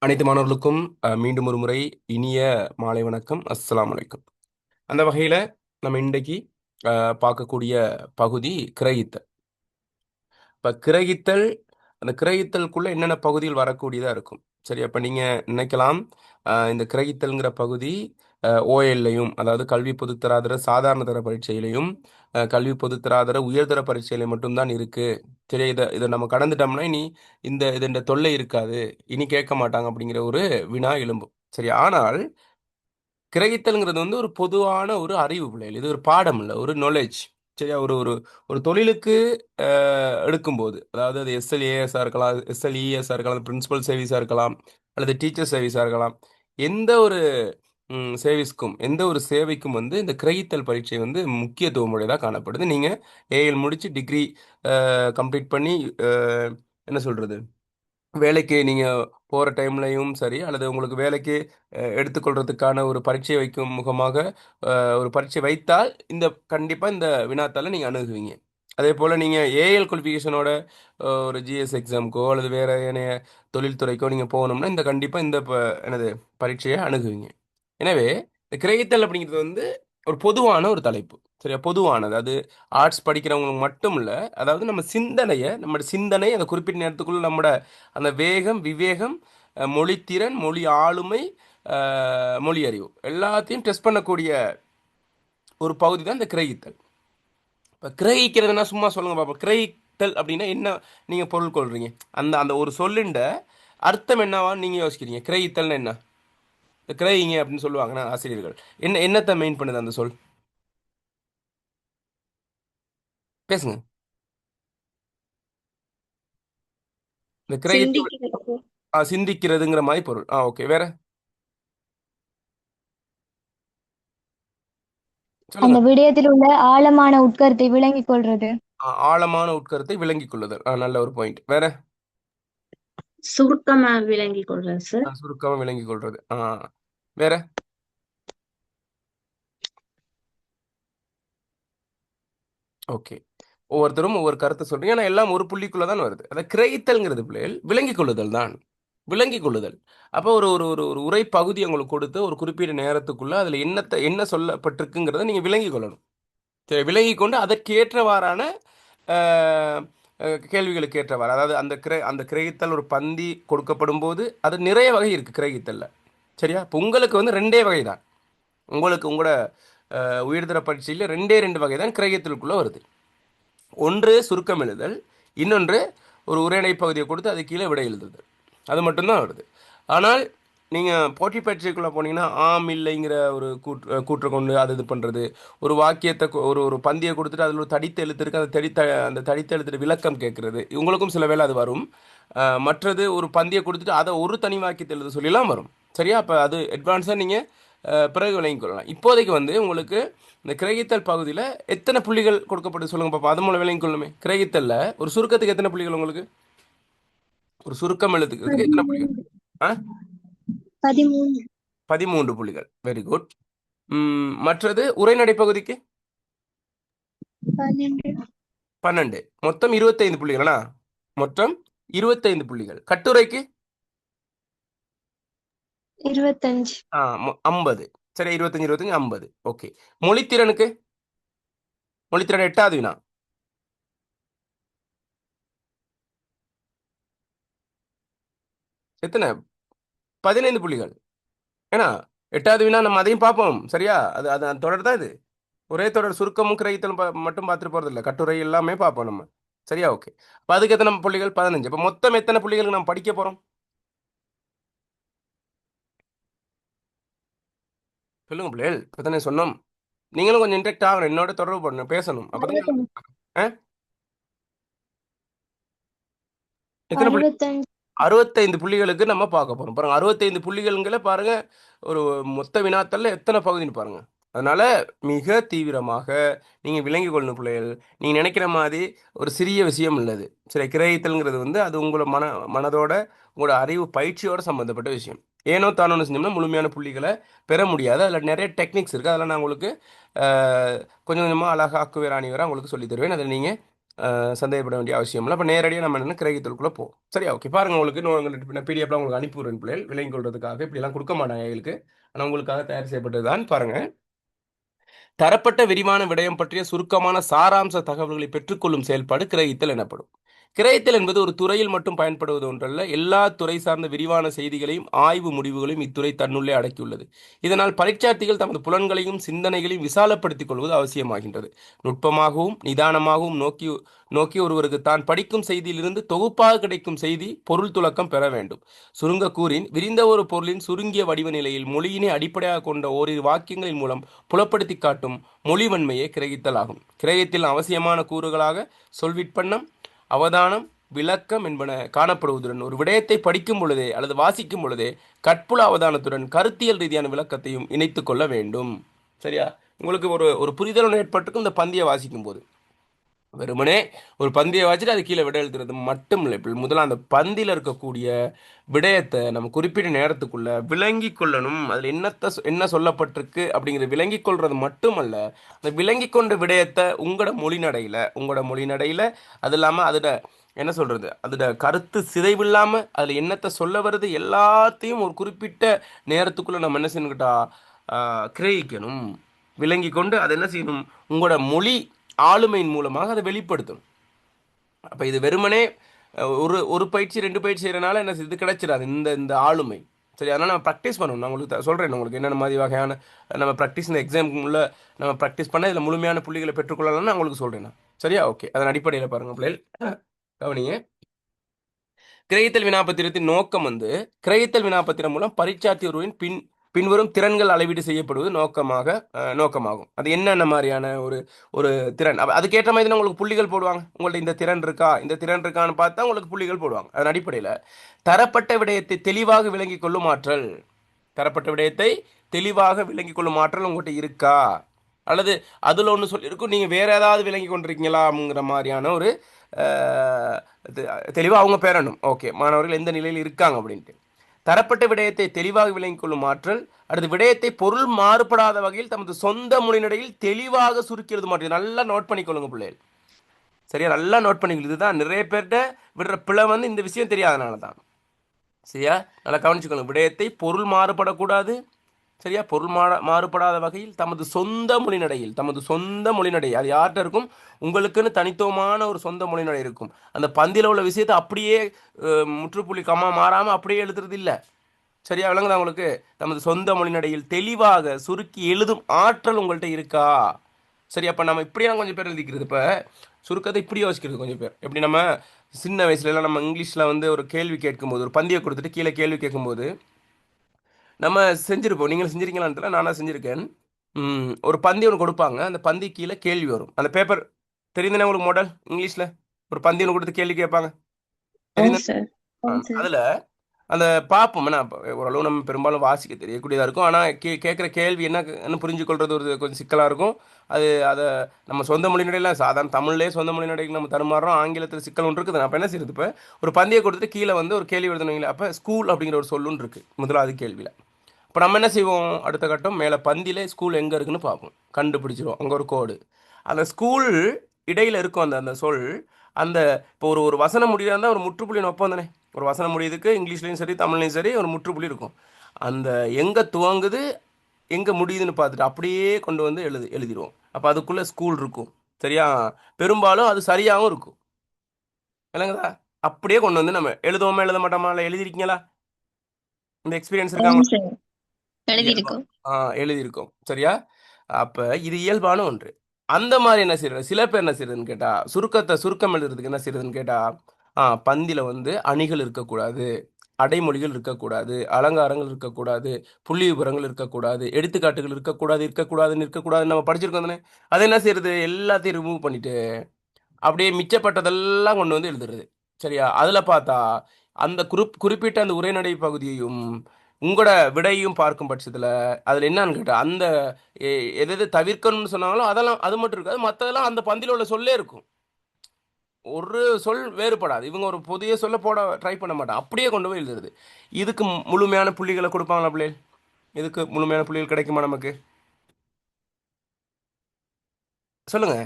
அனைத்து மாணவர்களுக்கும் மீண்டும் ஒரு முறை இனிய மாலை வணக்கம். அஸ்ஸலாமு அலைக்கும். அந்த வகையில் நம்ம இன்றைக்கு பார்க்கக்கூடிய பகுதி கிரகித்தல். இப்போ கிரகித்தல், அந்த கிரகித்தலுக்குள்ள என்னென்ன பகுதிகள் வரக்கூடியதாக இருக்கும். சரி, அப்போ நீங்கள் நினைக்கலாம் இந்த கிரகித்தல்ங்கிற பகுதி ஓஎல்லையும், அதாவது கல்வி பொதுத்தராதர சாதாரண தர பரீட்சையிலையும் கல்வி பொதுத்தராதர உயர்தர பரீட்சையில மட்டும்தான் இருக்கு. சரி, இதை நம்ம கடந்துட்டோம்னா இனி இந்த தொல்லை இருக்காது, இனி கேட்க மாட்டாங்க அப்படிங்கிற ஒரு வினா எழும்பும். சரி, ஆனால் கிரகித்தல்ங்கிறது வந்து ஒரு பொதுவான ஒரு அறிவு பிள்ளைகள். இது ஒரு பாடம் இல்லை, ஒரு நாலேஜ். சரியா, ஒரு ஒரு ஒரு தொழிலுக்கு எடுக்கும்போது, அதாவது அது எஸ்எல்ஏஎஸ்ஸாக இருக்கலாம், எஸ்எல்இஎஸ்ஸாக இருக்கலாம், பிரின்சிபல் சர்வீஸாக இருக்கலாம், அல்லது டீச்சர் சர்வீஸாக இருக்கலாம். எந்த ஒரு சர்வீஸ்க்கும், எந்த ஒரு சேவைக்கும் வந்து இந்த கிரகித்தல் பரீட்சை வந்து முக்கியத்துவம் உடையதாக காணப்படுது. நீங்கள் ஏஎல் முடித்து டிகிரி கம்ப்ளீட் பண்ணி என்ன சொல்கிறது, வேலைக்கு நீங்கள் போகிற டைம்லையும் சரி, அல்லது உங்களுக்கு வேலைக்கு எடுத்துக்கொள்றதுக்கான ஒரு பரீட்சை வைக்கும் முகமாக ஒரு பரீட்சை வைத்தால் கண்டிப்பாக இந்த வினாத்தாளை நீங்கள் அணுகுவீங்க. அதே போல் நீங்கள் ஏஎல் குவாலிஃபிகேஷனோட ஒரு ஜிஎஸ் எக்ஸாமுக்கோ அல்லது வேறு ஏனைய தொழில்துறைக்கோ நீங்கள் போகணும்னா கண்டிப்பாக எனது பரீட்சையை அணுகுவீங்க. எனவே இந்த கிரகித்தல் அப்படிங்கிறது வந்து ஒரு பொதுவான ஒரு தலைப்பு. சரியா, பொதுவானது. அது ஆர்ட்ஸ் படிக்கிறவங்களுக்கு மட்டும் இல்லை, அதாவது நம்மளோட சிந்தனை அந்த குறிப்பிட்ட நேரத்துக்குள்ள நம்மளோட அந்த வேகம், விவேகம், மொழித்திறன், மொழி ஆளுமை, மொழி அறிவு எல்லாத்தையும் டெஸ்ட் பண்ணக்கூடிய ஒரு பகுதி தான் இந்த கிரகித்தல். இப்போ கிரகிக்கிறதுனா சும்மா சொல்லுங்க பாப்போம். கிரகித்தல் அப்படின்னா என்ன நீங்கள் பொருள் கொள்றீங்க? அந்த அந்த ஒரு சொல்லுண்ட அர்த்தம் என்னவான்னு நீங்கள் யோசிக்கிறீங்க. கிரகித்தல்னா என்ன? கிரகிங்க அப்படின்னு சொல்லுவாங்கன்னா ஆசிரியர்கள் என்னத்தை மெயின் பண்ணுது அந்த சொல்? பேசுங்க. இந்த கிரகித்து சிந்திக்கிறது. சிந்திக்கிறதுங்கிற மாதிரி பொருள். ஓகே, வேற சொல்லுங்க. அந்த விடயத்தில் உள்ள ஆழமான உட்கருத்தை விளங்கிக் கொள்றது. ஆழமான உட்கருத்தை விளங்கிக் கொள்ளுதல். நல்ல ஒரு பாயிண்ட். வேற சுருக்கமா விளங்கிக் கொள்றேன் சார். சுருக்கமா விளங்கிக் கொள்றது. வேற ஓகே. ஒவ்வொருத்தரும் ஒவ்வொரு கருத்தை சொல்றீங்க, ஆனால் எல்லாம் ஒரு புள்ளிக்குள்ள தான் வருது. அதை கிரகித்தல்ங்கிறது பிள்ளைகள் விளங்கிக் கொள்ளுதல் தான். விளங்கிக் கொள்ளுதல். அப்போ ஒரு ஒரு ஒரு ஒரு உரை பகுதி உங்களுக்கு கொடுத்து ஒரு குறிப்பிட்ட நேரத்துக்குள்ள அதில் என்ன சொல்லப்பட்டிருக்குங்கிறத நீங்கள் விளங்கிக் கொள்ளணும். சரி, விளங்கி கொண்டு அதற்கேற்றவாறான கேள்விகளுக்கு ஏற்றவாறு, அதாவது அந்த கிரகித்தல் ஒரு பந்தி கொடுக்கப்படும் போது அது நிறைய வகை இருக்குது கிரகித்தலில். சரியா, இப்போ உங்களுக்கு வந்து ரெண்டே வகை தான். உங்களோட உயர்தர பரீட்சையில் ரெண்டு வகை தான் கிரகித்தலுக்குள்ளே வருது. ஒன்று சுருக்கம் எழுதல், இன்னொன்று ஒரு உரைநடை பகுதியை கொடுத்து அது கீழே விடை எழுதுதல். அது மட்டும்தான் வருது. ஆனால் நீங்கள் போட்டி பரீட்சைக்குள்ளே போனீங்கன்னா ஆம் இல்லைங்கிற ஒரு கூற்றை கொண்டு அது இது பண்ணுறது, ஒரு வாக்கியத்தை ஒரு ஒரு பந்தியை கொடுத்துட்டு அதில் ஒரு தடித்த எழுத்து இருக்குது, அந்த தடித்த எழுத்துட்டு விளக்கம் கேட்குறது, இவங்களுக்கும் சில வேளை அது வரும். மற்றது ஒரு பந்தியை கொடுத்துட்டு அதை ஒரு தனி வாக்கியத்தை எழுத சொல்லலாம் வரும். சரியா, அப்போ அது அட்வான்ஸாக நீங்கள் பிறகு விளங்கிக் கொள்ளலாம். இப்போதைக்கு வந்து உங்களுக்கு இந்த கிரகித்தல் பகுதியில் எத்தனை புள்ளிகள் கொடுக்கப்பட்டு சொல்லுங்க பாப்பா, அது மூலம் விளங்கிக் கொள்ளுமே. கிரகித்தலில் ஒரு சுருக்கத்துக்கு எத்தனை புள்ளிகள் உங்களுக்கு? ஒரு சுருக்கம் எழுதுக்கிறதுக்கு எத்தனை புள்ளிகள்? 13. 13 புள்ளிகள். Very good. மற்றது உரைநடை பகுதிக்கு 12. 12. மொத்தம் 25 புள்ளிகளா? மொத்தம் 25 புள்ளிகள். கட்டுரைக்கு 25. 50. சரி, 25 25 50. ஓகே. மொழித்திறனுக்கு, மொழித்திறன் 8வது வினா எத்தனை? 15 புள்ளிகள். ஏன்னா 8வது வினா நம்ம அதையும் பார்ப்போம். சரியா, அது அது தொடர் தான் இது. ஒரே தொடர். சுருக்கமும் கிரகித்தலும் மட்டும் பார்த்துட்டு போகிறது இல்லை, கட்டுரை எல்லாமே பார்ப்போம் நம்ம. சரியா, ஓகே. அப்போ அதுக்கு எத்தனை புள்ளிகள்? 15. இப்போ மொத்தம் எத்தனை புள்ளிகளுக்கு நம்ம படிக்க போகிறோம்? சொல்லுங்க பிள்ளைகள். இப்போ தானே சொன்னோம். நீங்களும் கொஞ்சம் இன்ட்ராக்ட் ஆகணும், என்னோட தொடர்பு பண்ணணும், பேசணும். அப்போ தான் 65. எத்தனை புள்ளி? 65. 65 புள்ளிகளுக்கு நம்ம பார்க்க போகிறோம். பாருங்க, 65 புள்ளிகள்ங்கிற பாருங்க, ஒரு மொத்த வினாத்தல்ல எத்தனை பகுதின்னு பாருங்க. அதனால மிக தீவிரமாக நீங்கள் விளங்கி கொள்ளணும் பிள்ளைகள். நீங்கள் நினைக்கிற மாதிரி ஒரு சிறிய விஷயம் இல்லது. சரி, கிரகித்தல்ங்கிறது வந்து அது உங்களோட மனதோட உங்களோட அறிவு பயிற்சியோட சம்மந்தப்பட்ட விஷயம். ஏனோ தானோன்னு செஞ்சோம்னா முழுமையான புள்ளிகளை பெற முடியாது. அதில் நிறைய டெக்னிக்ஸ் இருக்குது. அதெல்லாம் நான் உங்களுக்கு கொஞ்சம் கொஞ்சமாக அழகாக ஆக்குவேர் அணிவராக உங்களுக்கு சொல்லி தருவேன். அதை நீங்கள் சந்தேகப்பட வேண்டிய அவசியம் இல்லை. அப்போ நேரடியாக நம்ம என்ன கிரகித்தலுக்குள்ளே போவோம். சரியா? ஓகே, பாருங்கள். உங்களுக்கு உங்களுக்கு பிடிஎஃப்லாம் உங்களுக்கு அனுப்பிவிடுறேன் பிள்ளைகள், விளங்கி கொள்றதுக்காக. இப்படிலாம் கொடுக்க மாட்டாங்க எங்களுக்கு, ஆனால் உங்களுக்காக தயார் செய்யப்பட்டது தான். பாருங்கள், தரப்பட்ட விரிவான விடயம் பற்றிய சுருக்கமான சாராம்ச தகவல்களை பெற்றுக்கொள்ளும் செயல்பாடு கிரகித்தல் எனப்படும். கிரகித்தல் என்பது ஒரு துறையில் மட்டும் பயன்படுவது ஒன்றல்ல, எல்லா துறை சார்ந்த விரிவான செய்திகளையும் ஆய்வு முடிவுகளையும் இத்துறை தன்னுள்ளே அடக்கியுள்ளது. இதனால் பரீட்சார்த்திகள் தமது புலன்களையும் சிந்தனைகளையும் விசாலப்படுத்திக் கொள்வது அவசியமாகின்றது. நுட்பமாகவும் நிதானமாகவும் நோக்கி நோக்கி ஒருவருக்கு தான் படிக்கும் செய்தியிலிருந்து தொகுப்பாக கிடைக்கும் செய்தி பொருள் துலக்கம் பெற வேண்டும். சுருங்க கூறின், விரிந்த ஒரு பொருளின் சுருங்கிய வடிவ நிலையில் மொழியினை அடிப்படையாக கொண்ட ஓரிரு வாக்கியங்களின் மூலம் புலப்படுத்தி காட்டும் மொழிவன்மையை கிரகித்தல் ஆகும். கிரகித்தில் அவசியமான கூறுகளாக சொல்விற்பன்னம், அவதானம், விளக்கம் என்பன காணப்படுவதுடன் ஒரு விடயத்தை படிக்கும் பொழுதே அல்லது வாசிக்கும் பொழுதே கற்புல அவதானத்துடன் கருத்தியல் ரீதியான விளக்கத்தையும் இணைத்துக் கொள்ள வேண்டும். சரியா? உங்களுக்கு ஒரு ஒரு புரிதல் ஏற்பட்டிருக்கும் இந்த பந்தியை வாசிக்கும் போது. வெறுமனே ஒரு பந்தியை வாசிட்டு அது கீழே விட எழுதுறது மட்டும் இல்லை. இப்போ முதல்ல அந்த பந்தியில் இருக்கக்கூடிய விடயத்தை நம்ம குறிப்பிட்ட நேரத்துக்குள்ள விளங்கி கொள்ளணும். அதில் என்ன சொல்லப்பட்டிருக்கு அப்படிங்கிறத விளங்கி கொள்வது மட்டுமல்ல, அந்த விளங்கி கொண்ட விடயத்தை உங்களோட மொழிநடையில் அது இல்லாமல் அதோட என்ன சொல்கிறது, அதோட கருத்து சிதைவில்லாமல் அதில் என்னத்தை சொல்ல வருது எல்லாத்தையும் ஒரு குறிப்பிட்ட நேரத்துக்குள்ளே நம்ம என்ன செய்யணுக்கிட்டா கிரகிக்கணும். விளங்கி கொண்டு அதை என்ன செய்யணும், உங்களோட மொழி ஆளுமையின் மூலமாக அதை வெளிப்படுத்தணும். அப்போ இது வெறுமனே ஒரு ஒரு பயிற்சி 2 பயிற்சி செய்கிறனால என்ன இது கிடைச்சிடாது, இந்த இந்த ஆளுமை. சரி, அதனால் நம்ம ப்ராக்டிஸ் பண்ணணும். நான் உங்களுக்கு சொல்கிறேன், உங்களுக்கு என்னென்ன மாதிரி வகையான நம்ம ப்ராக்டிஸ் இந்த எக்ஸாமுக்குள்ள நம்ம ப்ராக்டிஸ் பண்ண இதில் முழுமையான புள்ளிகளை பெற்றுக்கொள்ளலாம்னு நான் உங்களுக்கு சொல்கிறேன். சரியா? ஓகே, அதன் அடிப்படையில் பாருங்கள் பிள்ளைகள், கவனிங்க. கிரகித்தல் வினாபத்திரத்தின் நோக்கம் கிரகித்தல் வினாபத்திரம் மூலம் பரீட்சார்த்தி ஒருவரின் பின்வரும் திறன்கள் அளவீடு செய்யப்படுவது நோக்கமாகும். அது என்னென்ன மாதிரியான ஒரு ஒரு திறன், அதுக்கேற்ற மாதிரி தான் உங்களுக்கு புள்ளிகள் போடுவாங்க. உங்கள்ட்ட இந்த திறன் இருக்கான்னு பார்த்தா உங்களுக்கு புள்ளிகள் போடுவாங்க. அதன் அடிப்படையில் தரப்பட்ட விடயத்தை தெளிவாக விளங்கி கொள்ளும் ஆற்றல் உங்கள்கிட்ட இருக்கா, அல்லது அதில் ஒன்று சொல்லியிருக்கும் நீங்கள் வேறு ஏதாவது விளங்கி கொண்டிருக்கீங்களாங்கிற மாதிரியான ஒரு தெளிவாக அவங்க பெறணும். ஓகே, மாணவர்கள் எந்த நிலையில் இருக்காங்க அப்படின்ட்டு. தரப்பட்ட விடயத்தை தெளிவாக விளங்கிக் கொள்ளும் ஆற்றல். அடுத்து, விடயத்தை பொருள் மாறுபடாத வகையில் தமது சொந்த மொழிநடையில் தெளிவாக சுருக்கிறது மாற்றம். நல்லா நோட் பண்ணிக்கொள்ளுங்க பிள்ளைகள். சரியா? நல்லா நோட் பண்ணிக்கொள்ளு. இதுதான் நிறைய பேர்கிட்ட விடுற பிழை, இந்த விஷயம் தெரியாதனால தான். சரியா? நல்லா கவனிச்சுக்கணும். விடயத்தை பொருள் மாறுபடக்கூடாது. சரியா? பொருள் மாறுபடாத வகையில் தமது சொந்த மொழிநடை அது யார்கிட்ட இருக்கும், உங்களுக்குன்னு தனித்துவமான ஒரு சொந்த மொழிநடை இருக்கும். அந்த பந்தியில் உள்ள விஷயத்தை அப்படியே முற்றுப்புள்ளி கம்மா மாறாமல் அப்படியே எழுதுறது இல்லை. சரியா? விளங்குதா உங்களுக்கு? தமது சொந்த மொழிநடையில் தெளிவாக சுருக்கி எழுதும் ஆற்றல் உங்கள்கிட்ட இருக்கா? சரி, அப்போ நம்ம இப்படியெல்லாம் கொஞ்சம் பேர் எழுதிக்கிறது. இப்போ சுருக்கத்தை இப்படி யோசிக்கிறது கொஞ்சம் பேர். எப்படி நம்ம சின்ன வயசுலலாம் நம்ம இங்கிலீஷில் ஒரு கேள்வி கேட்கும்போது, ஒரு பந்தியை கொடுத்துட்டு கீழே கேள்வி கேட்கும்போது நம்ம செஞ்சுருப்போம். நீங்கள் செஞ்சுருக்கீங்களான்னு தெரியல, நானாக செஞ்சுருக்கேன். ஒரு பந்தி ஒன்று கொடுப்பாங்க, அந்த பந்தி கீழே கேள்வி வரும். அந்த பேப்பர் தெரியுதுன்னா உங்களுக்கு மாடல் இங்கிலீஷில் ஒரு பந்தி ஒன்று கொடுத்து கேள்வி கேட்பாங்க, தெரியுது? அதில் அந்த பார்ப்போம். ஓரளவு நம்ம பெரும்பாலும் வாசிக்க தெரியக்கூடியதாக இருக்கும். ஆனால் கேட்குற கேள்வி என்ன புரிஞ்சுக்கொள்வது ஒரு கொஞ்சம் சிக்கலாக இருக்கும். அதை நம்ம சொந்த மொழிநடையில் சாதாரண தமிழ்லேயே சொந்த மொழிநடைக்கு நம்ம தருமாறுறோம். ஆங்கிலத்தில் சிக்கல் ஒன்று இருக்குது. அப்போ என்ன செய்யுது, இப்போ ஒரு பந்தியை கொடுத்துட்டு கீழே ஒரு கேள்வி எழுதணுங்களா, அப்போ ஸ்கூல் அப்படிங்கிற ஒரு சொல்லுன்னு இருக்குது முதலாவது கேள்வியில். இப்போ நம்ம என்ன செய்வோம், அடுத்த கட்டம் மேலே பந்தியிலே ஸ்கூல் எங்கே இருக்குன்னு பார்ப்போம், கண்டுபிடிச்சிருவோம். அங்கே ஒரு கோடு, அந்த ஸ்கூல் இடையில் இருக்கும் அந்த சொல். அந்த இப்போ ஒரு வசனம் முடியாதான் ஒரு முற்றுப்புள்ளி நோப்பம் தானே. ஒரு வசனம் முடியுதுக்கு இங்கிலீஷ்லேயும் சரி தமிழ்லையும் சரி ஒரு முற்றுப்புள்ளி இருக்கும். அந்த எங்கே துவங்குது எங்கே முடியுதுன்னு பார்த்துட்டு அப்படியே கொண்டு வந்து எழுதிடுவோம். அப்போ அதுக்குள்ளே ஸ்கூல் இருக்கும். சரியா? பெரும்பாலும் அது சரியாகவும் இருக்கும். இல்லைங்களா? அப்படியே கொண்டு வந்து நம்ம எழுதுவோமா எழுத மாட்டோமா, இல்லை எழுதிருக்கீங்களா? இந்த எக்ஸ்பீரியன்ஸ் இருக்காங்க? எழுதியிருக்கோம். சரியா? அப்போ இது இயல்பான ஒன்று. அந்த மாதிரி என்ன செய்யறது, சில பேர் என்ன செய்யறதுன்னு கேட்டால் சுருக்கம் எழுதுறதுக்கு என்ன செய்யறதுன்னு கேட்டால், பந்தியில் அணிகள் இருக்கக்கூடாது, அடைமொழிகள் இருக்கக்கூடாது, அலங்காரங்கள் இருக்கக்கூடாது, புள்ளி விவரங்கள் இருக்கக்கூடாது, எடுத்துக்காட்டுகள் இருக்கக்கூடாதுன்னு நம்ம படிச்சிருக்கோம் தானே. அதை என்ன செய்யறது, எல்லாத்தையும் ரிமூவ் பண்ணிட்டு அப்படியே மிச்சப்பட்டதெல்லாம் கொண்டு வந்து எழுதுறது. சரியா? அதில் பார்த்தா அந்த குறிப்பிட்ட அந்த உரைநடை பகுதியையும் உங்களோட விடையும் பார்க்கும் பட்சத்தில் அதில் என்னன்னு கேட்டால், அந்த எது தவிர்க்கணும்னு சொன்னாங்களோ அதெல்லாம் அது மட்டும் இருக்காது, மற்றதெல்லாம் அந்த பந்தியில் உள்ள சொல்லே இருக்கும். ஒரு சொல் வேறுபடாது. இவங்க ஒரு புதிய சொல்ல போட ட்ரை பண்ண மாட்டாங்க, அப்படியே கொண்டு போய் எழுதுறது. இதுக்கு முழுமையான புள்ளிகளை கொடுப்பாங்களா பிள்ளைகள்? இதுக்கு முழுமையான புள்ளிகள் கிடைக்குமா நமக்கு? சொல்லுங்க.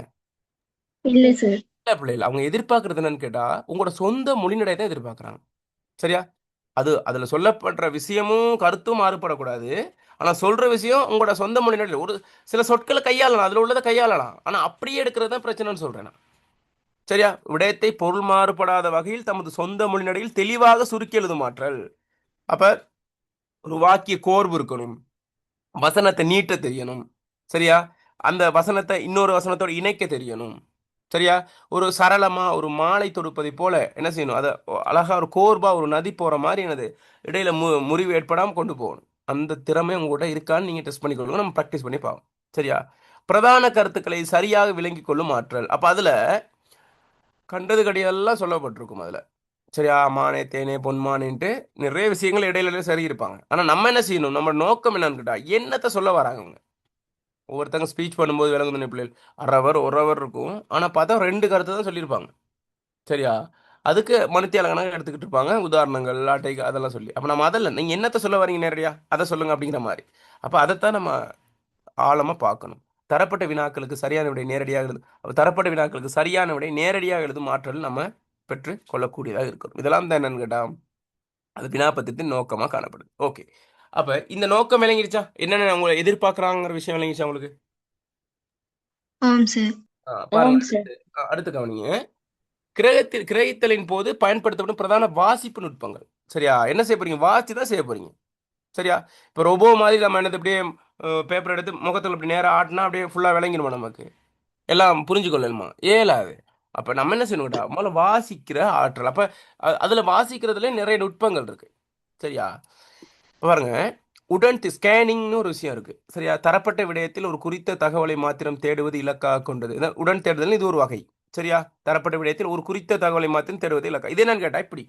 இல்ல சார். இல்ல பிள்ளைகள் அவங்க எதிர்பார்க்கறது என்னன்னு கேட்டா உங்களோட சொந்த மொழிநடை தான் எதிர்பார்க்கறாங்க. சரியா? அதுல சொல்லப்படுற விஷயமும் கருத்தும் மாறுபடக்கூடாது. ஆனா சொல்ற விஷயம் உங்களோட சொந்த மொழிநடை. ஒரு சில சொற்களை கையாளலாம், அதுல உள்ளதை கையாளலாம். ஆனா அப்படியே எடுக்கிறது தான் பிரச்சனைன்னு சொல்றேன் நான். சரியா? விடயத்தை பொருள் மாறுபடாத வகையில் தமது சொந்த மொழிநடையில் தெளிவாக சுருக்கி எழுதும் ஆற்றல். அப்ப ஒரு வாக்கிய கோர்வு இருக்கணும், வசனத்தை நீட்ட தெரியணும். சரியா? அந்த வசனத்தை இன்னொரு வசனத்தோட இணைக்க தெரியணும். சரியா? ஒரு சரளமா ஒரு மாலை தொடுப்பதை போல என்ன செய்யணும், அதை அழகா ஒரு கோர்பா ஒரு நதி போற மாதிரி என்னது இடையில முறிவு ஏற்படாம கொண்டு போகணும். அந்த திறமை உங்கள்கிட்ட இருக்கான்னு நீங்க டெஸ்ட் பண்ணிக்கொள்ளுங்க. நம்ம ப்ராக்டிஸ் பண்ணி பார்ப்போம். சரியா? பிரதான கருத்துக்களை சரியாக விளங்கிக் கொள்ளும் ஆற்றல். அப்ப அதுல கண்டது கடியெல்லாம் சொல்லப்பட்டிருக்கும் அதுல. சரியா? மானே தேனே பொன்மானேன்ட்டு நிறைய விஷயங்கள் இடையில இடையில சரி இருப்பாங்க. ஆனா நம்ம என்ன செய்யணும், நம்ம நோக்கம் என்னன்னு கேட்டா என்னத்தை சொல்ல வராங்க அவங்க. ஒவ்வொருத்தங்க ஸ்பீச் பண்ணும்போது விளங்குதுன்னு பிள்ளைகள் அறவர் ஒரவர் இருக்கும். ஆனா பார்த்தா ரெண்டு கருத்தை தான் சொல்லியிருப்பாங்க. சரியா? அதுக்கு மணித்தியால கணக்கு எடுத்துக்கிட்டு இருப்பாங்க. உதாரணங்கள், அட்டை அதெல்லாம் சொல்லி. அப்ப நம்ம அதல்ல. நீங்க என்னத்த சொல்ல வரீங்க நேரடியா? அத சொல்லுங்க அப்படிங்கிற மாரி. அப்ப அதத்தான் நம்ம ஆழமா பார்க்கணும். தரப்பட்ட வினாக்களுக்கு சரியான விடை நேரடியாக எழுது. அப்ப தரப்பட்ட வினாக்களுக்கு சரியான விடை நேரடியாக எழுதும் ஆற்றல் நம்ம பெற்று கொள்ளக்கூடியதாக இருக்கணும். இதெல்லாம் தான் என்னன்னு கேட்டா, அது வினாப்பத்தியத்தின் நோக்கமா காணப்படுது. ஓகே. அப்ப இந்த நோக்கம் விளங்கிடுச்சா? என்னென்ன உங்கள எதிர்பார்க்குறாங்கங்கிற விஷயம் விளங்கிடுச்சா உங்களுக்கு? ஆம் சார். பாருங்க. ஆம் சார். அடுத்து கவனிங்க. கிரகித்தலின் போது பயன்படுத்தப்படும் பிரதான வாசிப்பு நுட்பங்கள். சரியா? என்ன செய்ய போறீங்க? வாசிச்சு தான் செய்ய போறீங்க. சரியா? இப்போ ரோபோ மாதிரி நம்ம என்னது அப்படியே பேப்பர் எடுத்து முகத்தில் அப்படி நேரா ஆட்டினா அப்படியே ஃபுல்லா விளங்கிடுமா நமக்கு? எல்லாம் புரிஞ்சு கொள்ளணுமா? இயலாது. அப்ப நம்ம என்ன செய்யணும்டா? முதல்ல வாசிக்கிற ஆற்றல். அப்ப அதுல வாசிக்கிறதுல நிறைய நுட்பங்கள் இருக்கு. சரியா? பாருங்க. ஸ்கேனிங்னு ஒரு விஷயம் இருக்கு. சரியா? தரப்பட்ட விடயத்தில் ஒரு குறித்த தகவலை மாத்திரம் தேடுவது இலக்காக கொண்டது. உடன் தேடுதல் இது ஒரு வகை. சரியா? தரப்பட்ட விடயத்தில் ஒரு குறித்த தகவலை மாத்திரம் தேடுவது இலக்கா. இது என்னன்னு கேட்டா இப்படி.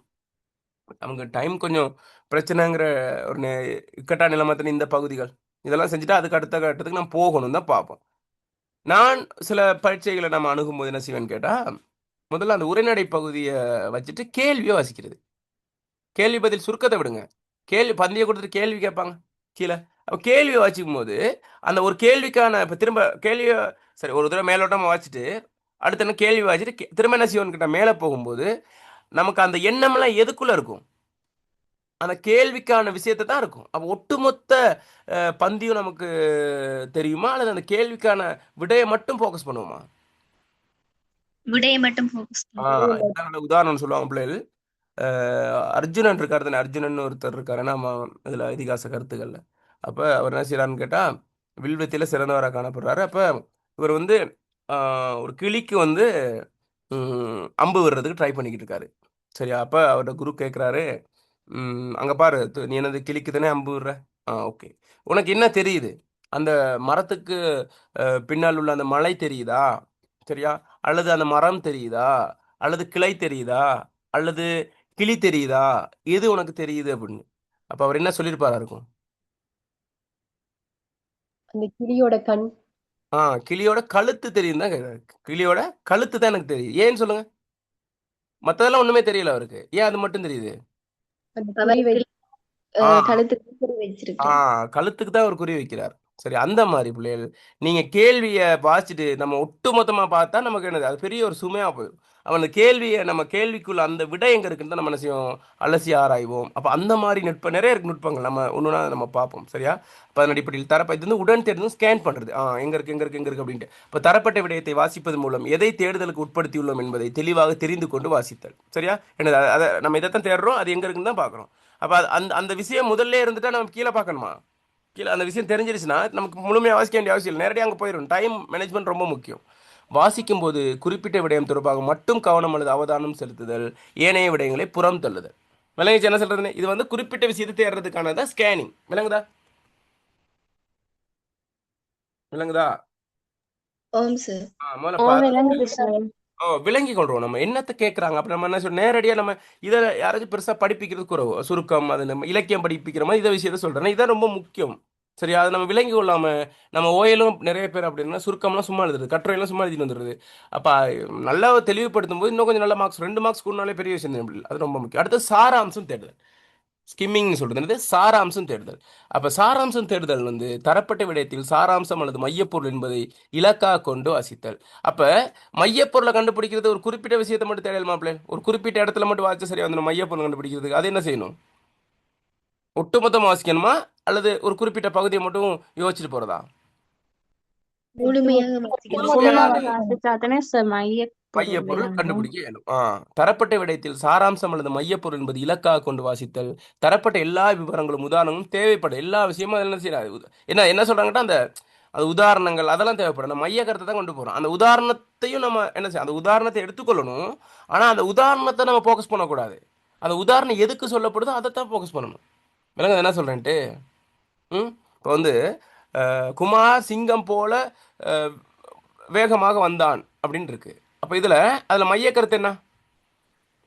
நமக்கு டைம் கொஞ்சம் பிரச்சனைங்கிற ஒரு இக்கட்டான நிலைமத்தின் இந்த பகுதிகள் இதெல்லாம் செஞ்சுட்டு அதுக்கு அடுத்த கட்டத்துக்கு நான் போகணும் தான் பார்ப்போம். நான் சில பரீட்சைகளை நம்ம அணுகும்போது என்ன செய்வேன்னு கேட்டா, முதல்ல அந்த உரைநடை பகுதியை வச்சுட்டு கேள்வியை வாசிக்கிறது. கேள்வி பதில் சுருக்கத்தை விடுங்க. கேள்வி பந்தய கொடுத்துட்டு கேள்வி கேட்பாங்க கீழே. அப்போ கேள்வியை வாசிக்கும் போது அந்த ஒரு கேள்விக்கான இப்போ திரும்ப கேள்வியை சரி ஒரு தடவை மேலோட்டமாக வாசிச்சுட்டு அடுத்த என்ன கேள்வி வாசிச்சுட்டு திரும்ப என்ன செய்வோன்னு கேட்டால் மேலே போகும்போது நமக்கு அந்த எண்ணம்லாம் எதுக்குள்ள இருக்கும், அந்த கேள்விக்கான விஷயத்தை தான் இருக்கும். அப்போ ஒட்டுமொத்த பந்தியும் நமக்கு தெரியுமா அல்லது அந்த கேள்விக்கான விடையை மட்டும் ஃபோக்கஸ் பண்ணுவோமா? விடையை மட்டும் ஃபோக்கஸ் இதுதான் நல்ல உதாரணம் சொல்லுவாங்க பிள்ளைகள். அர்ஜுனன் இருக்காரு தானே, அர்ஜுனன் ஒருத்தர் இருக்காரு நம்ம இதில் இதிகாச கருத்துக்கள்ல. அப்போ அவர் என்ன செய்யறாருன்னு கேட்டால் வில்வித்தையில் சிறந்தவராக காணப்படுறாரு. அப்போ இவர் வந்து ஒரு கிளிக்கு வந்து அம்பு விடுறதுக்கு ட்ரை பண்ணிக்கிட்டு இருக்காரு. சரியா? அப்போ அவரோட குரு கேட்குறாரு, அங்கே பாரு நீ என்னது கிளிக்கு தானே அம்பு விடுற? ஓகே. உனக்கு என்ன தெரியுது? அந்த மரத்துக்கு பின்னால் உள்ள அந்த மலை தெரியுதா? சரியா? அல்லது அந்த மரம் தெரியுதா? அல்லது கிளை தெரியுதா? அல்லது கிளி தெரியுதா? எது உனக்கு தெரியுது அப்படின்னு. அப்ப அவர் என்ன சொல்லியிருப்பாரா இருக்கும்? அந்த கிளியோட கண். கிளியோட கழுத்து தெரியும் தான் கேக்குறாரு. கிளியோட கழுத்து தான் எனக்கு தெரியுது. ஏன்னு சொல்லுங்க? மத்ததெல்லாம் ஒண்ணுமே தெரியல அவருக்கு. ஏன் அது மட்டும் தெரியுது? அந்த அவர் குறி வை ஆ கழுத்துக்கு குறி ஆ வச்சிருக்கேன். கழுத்துக்கு தான் அவர் குறி வைக்கிறார். சரி அந்த மாதிரி பிள்ளைகள் நீங்க கேள்விய வாசிச்சுட்டு நம்ம ஒட்டுமொத்தமா பார்த்தா நமக்கு என்னது அது பெரிய ஒரு சுமையா போயிடும். அப்ப அந்த கேள்வியை நம்ம கேள்விக்குள்ள அந்த விடை எங்க இருக்குன்னு தான் நம்ம என்ன செய்வோம், அலசி ஆராய்வோம். அப்ப அந்த மாதிரி நிறைய இருக்கு நுட்பங்கள் நம்ம ஒண்ணுனா நம்ம பார்ப்போம். சரியா? அப்ப அதன் அடிப்படையில் இது வந்து உடன் தேடுதல் ஸ்கேன் பண்றது. எங்க இருக்கு எங்க இருக்கு எங்க இருக்கு அப்படின்ட்டு. இப்ப தரப்பட்ட விடயத்தை வாசிப்பது மூலம் எதை தேடுதலுக்கு உட்படுத்தியுள்ளோம் என்பதை தெளிவாக தெரிந்து கொண்டு வாசித்தல். சரியா? என்னது அதை நம்ம இதைத்தான் தேடுறோம், அது எங்க இருக்குன்னு தான் பார்க்குறோம். அப்ப அந்த அந்த விஷயம் முதல்ல இருந்துட்டா நம்ம கீழே பார்க்கணுமா? கீழே அந்த விஷயம் தெரிஞ்சிருச்சுன்னா நமக்கு முழுமையாக வாசிக்க வேண்டிய அவசியம் இல்லை, நேரடியாக அங்கே போயிடும். டைம் மேனேஜ்மெண்ட் ரொம்ப முக்கியம். வாசிக்கும் போது குறிப்பிட்ட விடயம் தொடர்பாக மட்டும் கவனம் அல்லது அவதானம் செலுத்துதல், ஏனைய விடயங்களை புறம் தள்ளுதல். விளங்குச்சு என்ன சொல்றதுன்னு? இது வந்து குறிப்பிட்ட விஷயத்தை தேடுறதுக்கானதான் ஸ்கேனிங். விளங்குதா? விளங்குதா? ஆம் சார். முதல்ல விளங்குது சார். விளங்கி கொள்றோம் நம்ம என்னத்தை கேட்குறாங்க. அப்படி நம்ம என்ன சொல்றோம், நேரடியாக நம்ம இதை யாராச்சும் பெருசாக படிப்பிக்கிறது குறவு, சுருக்கம் அது நம்ம இலக்கியம் படிப்பிக்கிற மாதிரி இதை விஷயத்த சொல்கிறேன். இதான் ரொம்ப முக்கியம். சரியா? அதை நம்ம விளங்கி கொள்ளாம நம்ம ஓயலும் நிறைய பேர் அப்படின்னா சுருக்கம்லாம் சும்மா எழுதுறது, கட்டுரையெல்லாம் சும்மா எழுதிட்டு வந்துடுறது. அப்போ நல்லா தெளிவுபடுத்தும் போது இன்னும் கொஞ்சம் நல்ல மார்க்ஸ் 2 மார்க்ஸ் கூடனாலே பெரிய விஷயம் தான். அது ரொம்ப முக்கியம். அடுத்து சாராம்சம் தேடுதல். ஸ்கிம்மிங்னு சொல்றது என்னது? சாராம்சம் தேடுதல். அப்ப சாராம்சம் தேடுதல் வந்து தரப்பட்ட விடயத்தில் சாராம்சம் அல்லது மையப்பொருள் என்பதை இலக்காக கொண்டு வாசித்தல். அப்ப மையப்பொருளை கண்டுபிடிக்கிறது ஒரு குறிப்பிட்ட விஷயத்தை மட்டும் தேடலுமா பிள்ளை? ஒரு குறிப்பிட்ட இடத்துல மட்டும் வாசிச்சா சரியா வந்து மையப்பொருள் கண்டுபிடிக்கிறதுக்கு அது என்ன செய்யணும்? ஒட்டுமொத்தமாக வாசிக்கணுமா அல்லது ஒரு குறிப்பிட்ட பகுதியை மட்டும் யோசிச்சுட்டு போறதா? முழுமையாக வாசிக்கணும் சார். ஃபுல்லா முழுமையாக வாசிச்சாதானே சார் மைய பொருள் மையப்பொருள் விளங்கும். கண்டுபிடிக்க இயலும். தரப்பட்ட விடயத்தில் சாராம்சம் அல்லது மையப்பொருள் என்பது இலக்காக கொண்டு வாசித்தல். தரப்பட்ட எல்லா விவரங்களும் உதாரணமும் தேவைப்படும் எல்லா விஷயமும் அதில் என்ன செய்யறாரு? என்ன என்ன சொல்றாங்கன்னா அந்த அது உதாரணங்கள் அதெல்லாம் தேவைப்படும். நம்ம மைய கருத்தை தான் கொண்டு போறோம். அந்த உதாரணத்தையும் நம்ம என்ன செய்ய அந்த உதாரணத்தை எடுத்துக்கொள்ளணும். ஆனா அந்த உதாரணத்தை நம்ம ஃபோக்கஸ் பண்ணக்கூடாது. அந்த உதாரணம் எதுக்கு சொல்லப்படுதோ அதை தான் ஃபோக்கஸ் பண்ணணும். விளங்க என்ன சொல்றேன்ட்டு? இப்போ வந்து குமார் சிங்கம் போல அஹ், வேகமாக வந்தான் அப்படின்னு இருக்கு. அப்போ அதில் மைய கருத்து என்ன?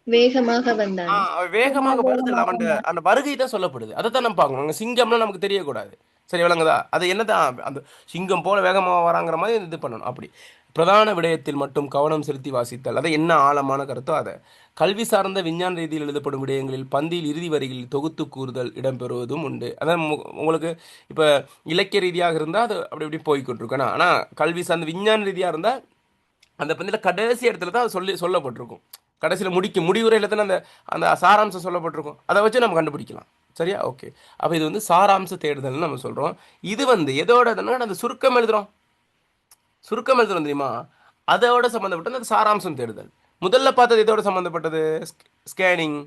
வேகமாக வந்தான். அவன் வேகமாக வருது. அவன் அந்த வருகை தான் சொல்லப்படுது. அதை தான் நம்ம பார்க்கணும். அங்கே சிங்கம்னா நமக்கு தெரியக்கூடாது. சரி விளங்குதா? அது என்னதான் அந்த சிங்கம் போல வேகமாக வராங்கிற மாதிரி இது பண்ணணும். அப்படி பிரதான விடயத்தில் மட்டும் கவனம் செலுத்தி வாசித்தல். அதை என்ன ஆழமான கருத்தோ அதை கல்வி சார்ந்த விஞ்ஞான ரீதியில் எழுதப்படும் விடயங்களில் பந்தியில் இறுதி வரிகளில் தொகுத்து கூறுதல் இடம்பெறுவதும் உண்டு. அதான் உங்களுக்கு இப்போ இலக்கிய ரீதியாக இருந்தால் அது அப்படி இப்படி போய்கிட்டுருக்கணும். ஆனால் கல்வி சார்ந்த விஞ்ஞான ரீதியாக இருந்தால் அந்த பந்தியில் கடைசி இடத்துல தான் அது சொல்லப்பட்டிருக்கும். கடைசியில் முடிவுரையில் தானே அந்த அந்த சாராம்சம் சொல்லப்பட்டிருக்கும். அதை வச்சு நம்ம கண்டுபிடிக்கலாம். சரியா? ஓகே. அப்போ இது வந்து சாராம்ச தேடுதல்னு நம்ம சொல்கிறோம். இது வந்து எதோட அந்த சுருக்கம் எழுதுகிறோம். சுருக்கம் எழுதுறோம் தெரியுமா? அதோட சம்மந்தப்பட்டது அந்த சாராம்சம் தேடுதல். முதல்ல பார்த்தது இதோட சம்மந்தப்பட்டது ஸ்கேனிங்.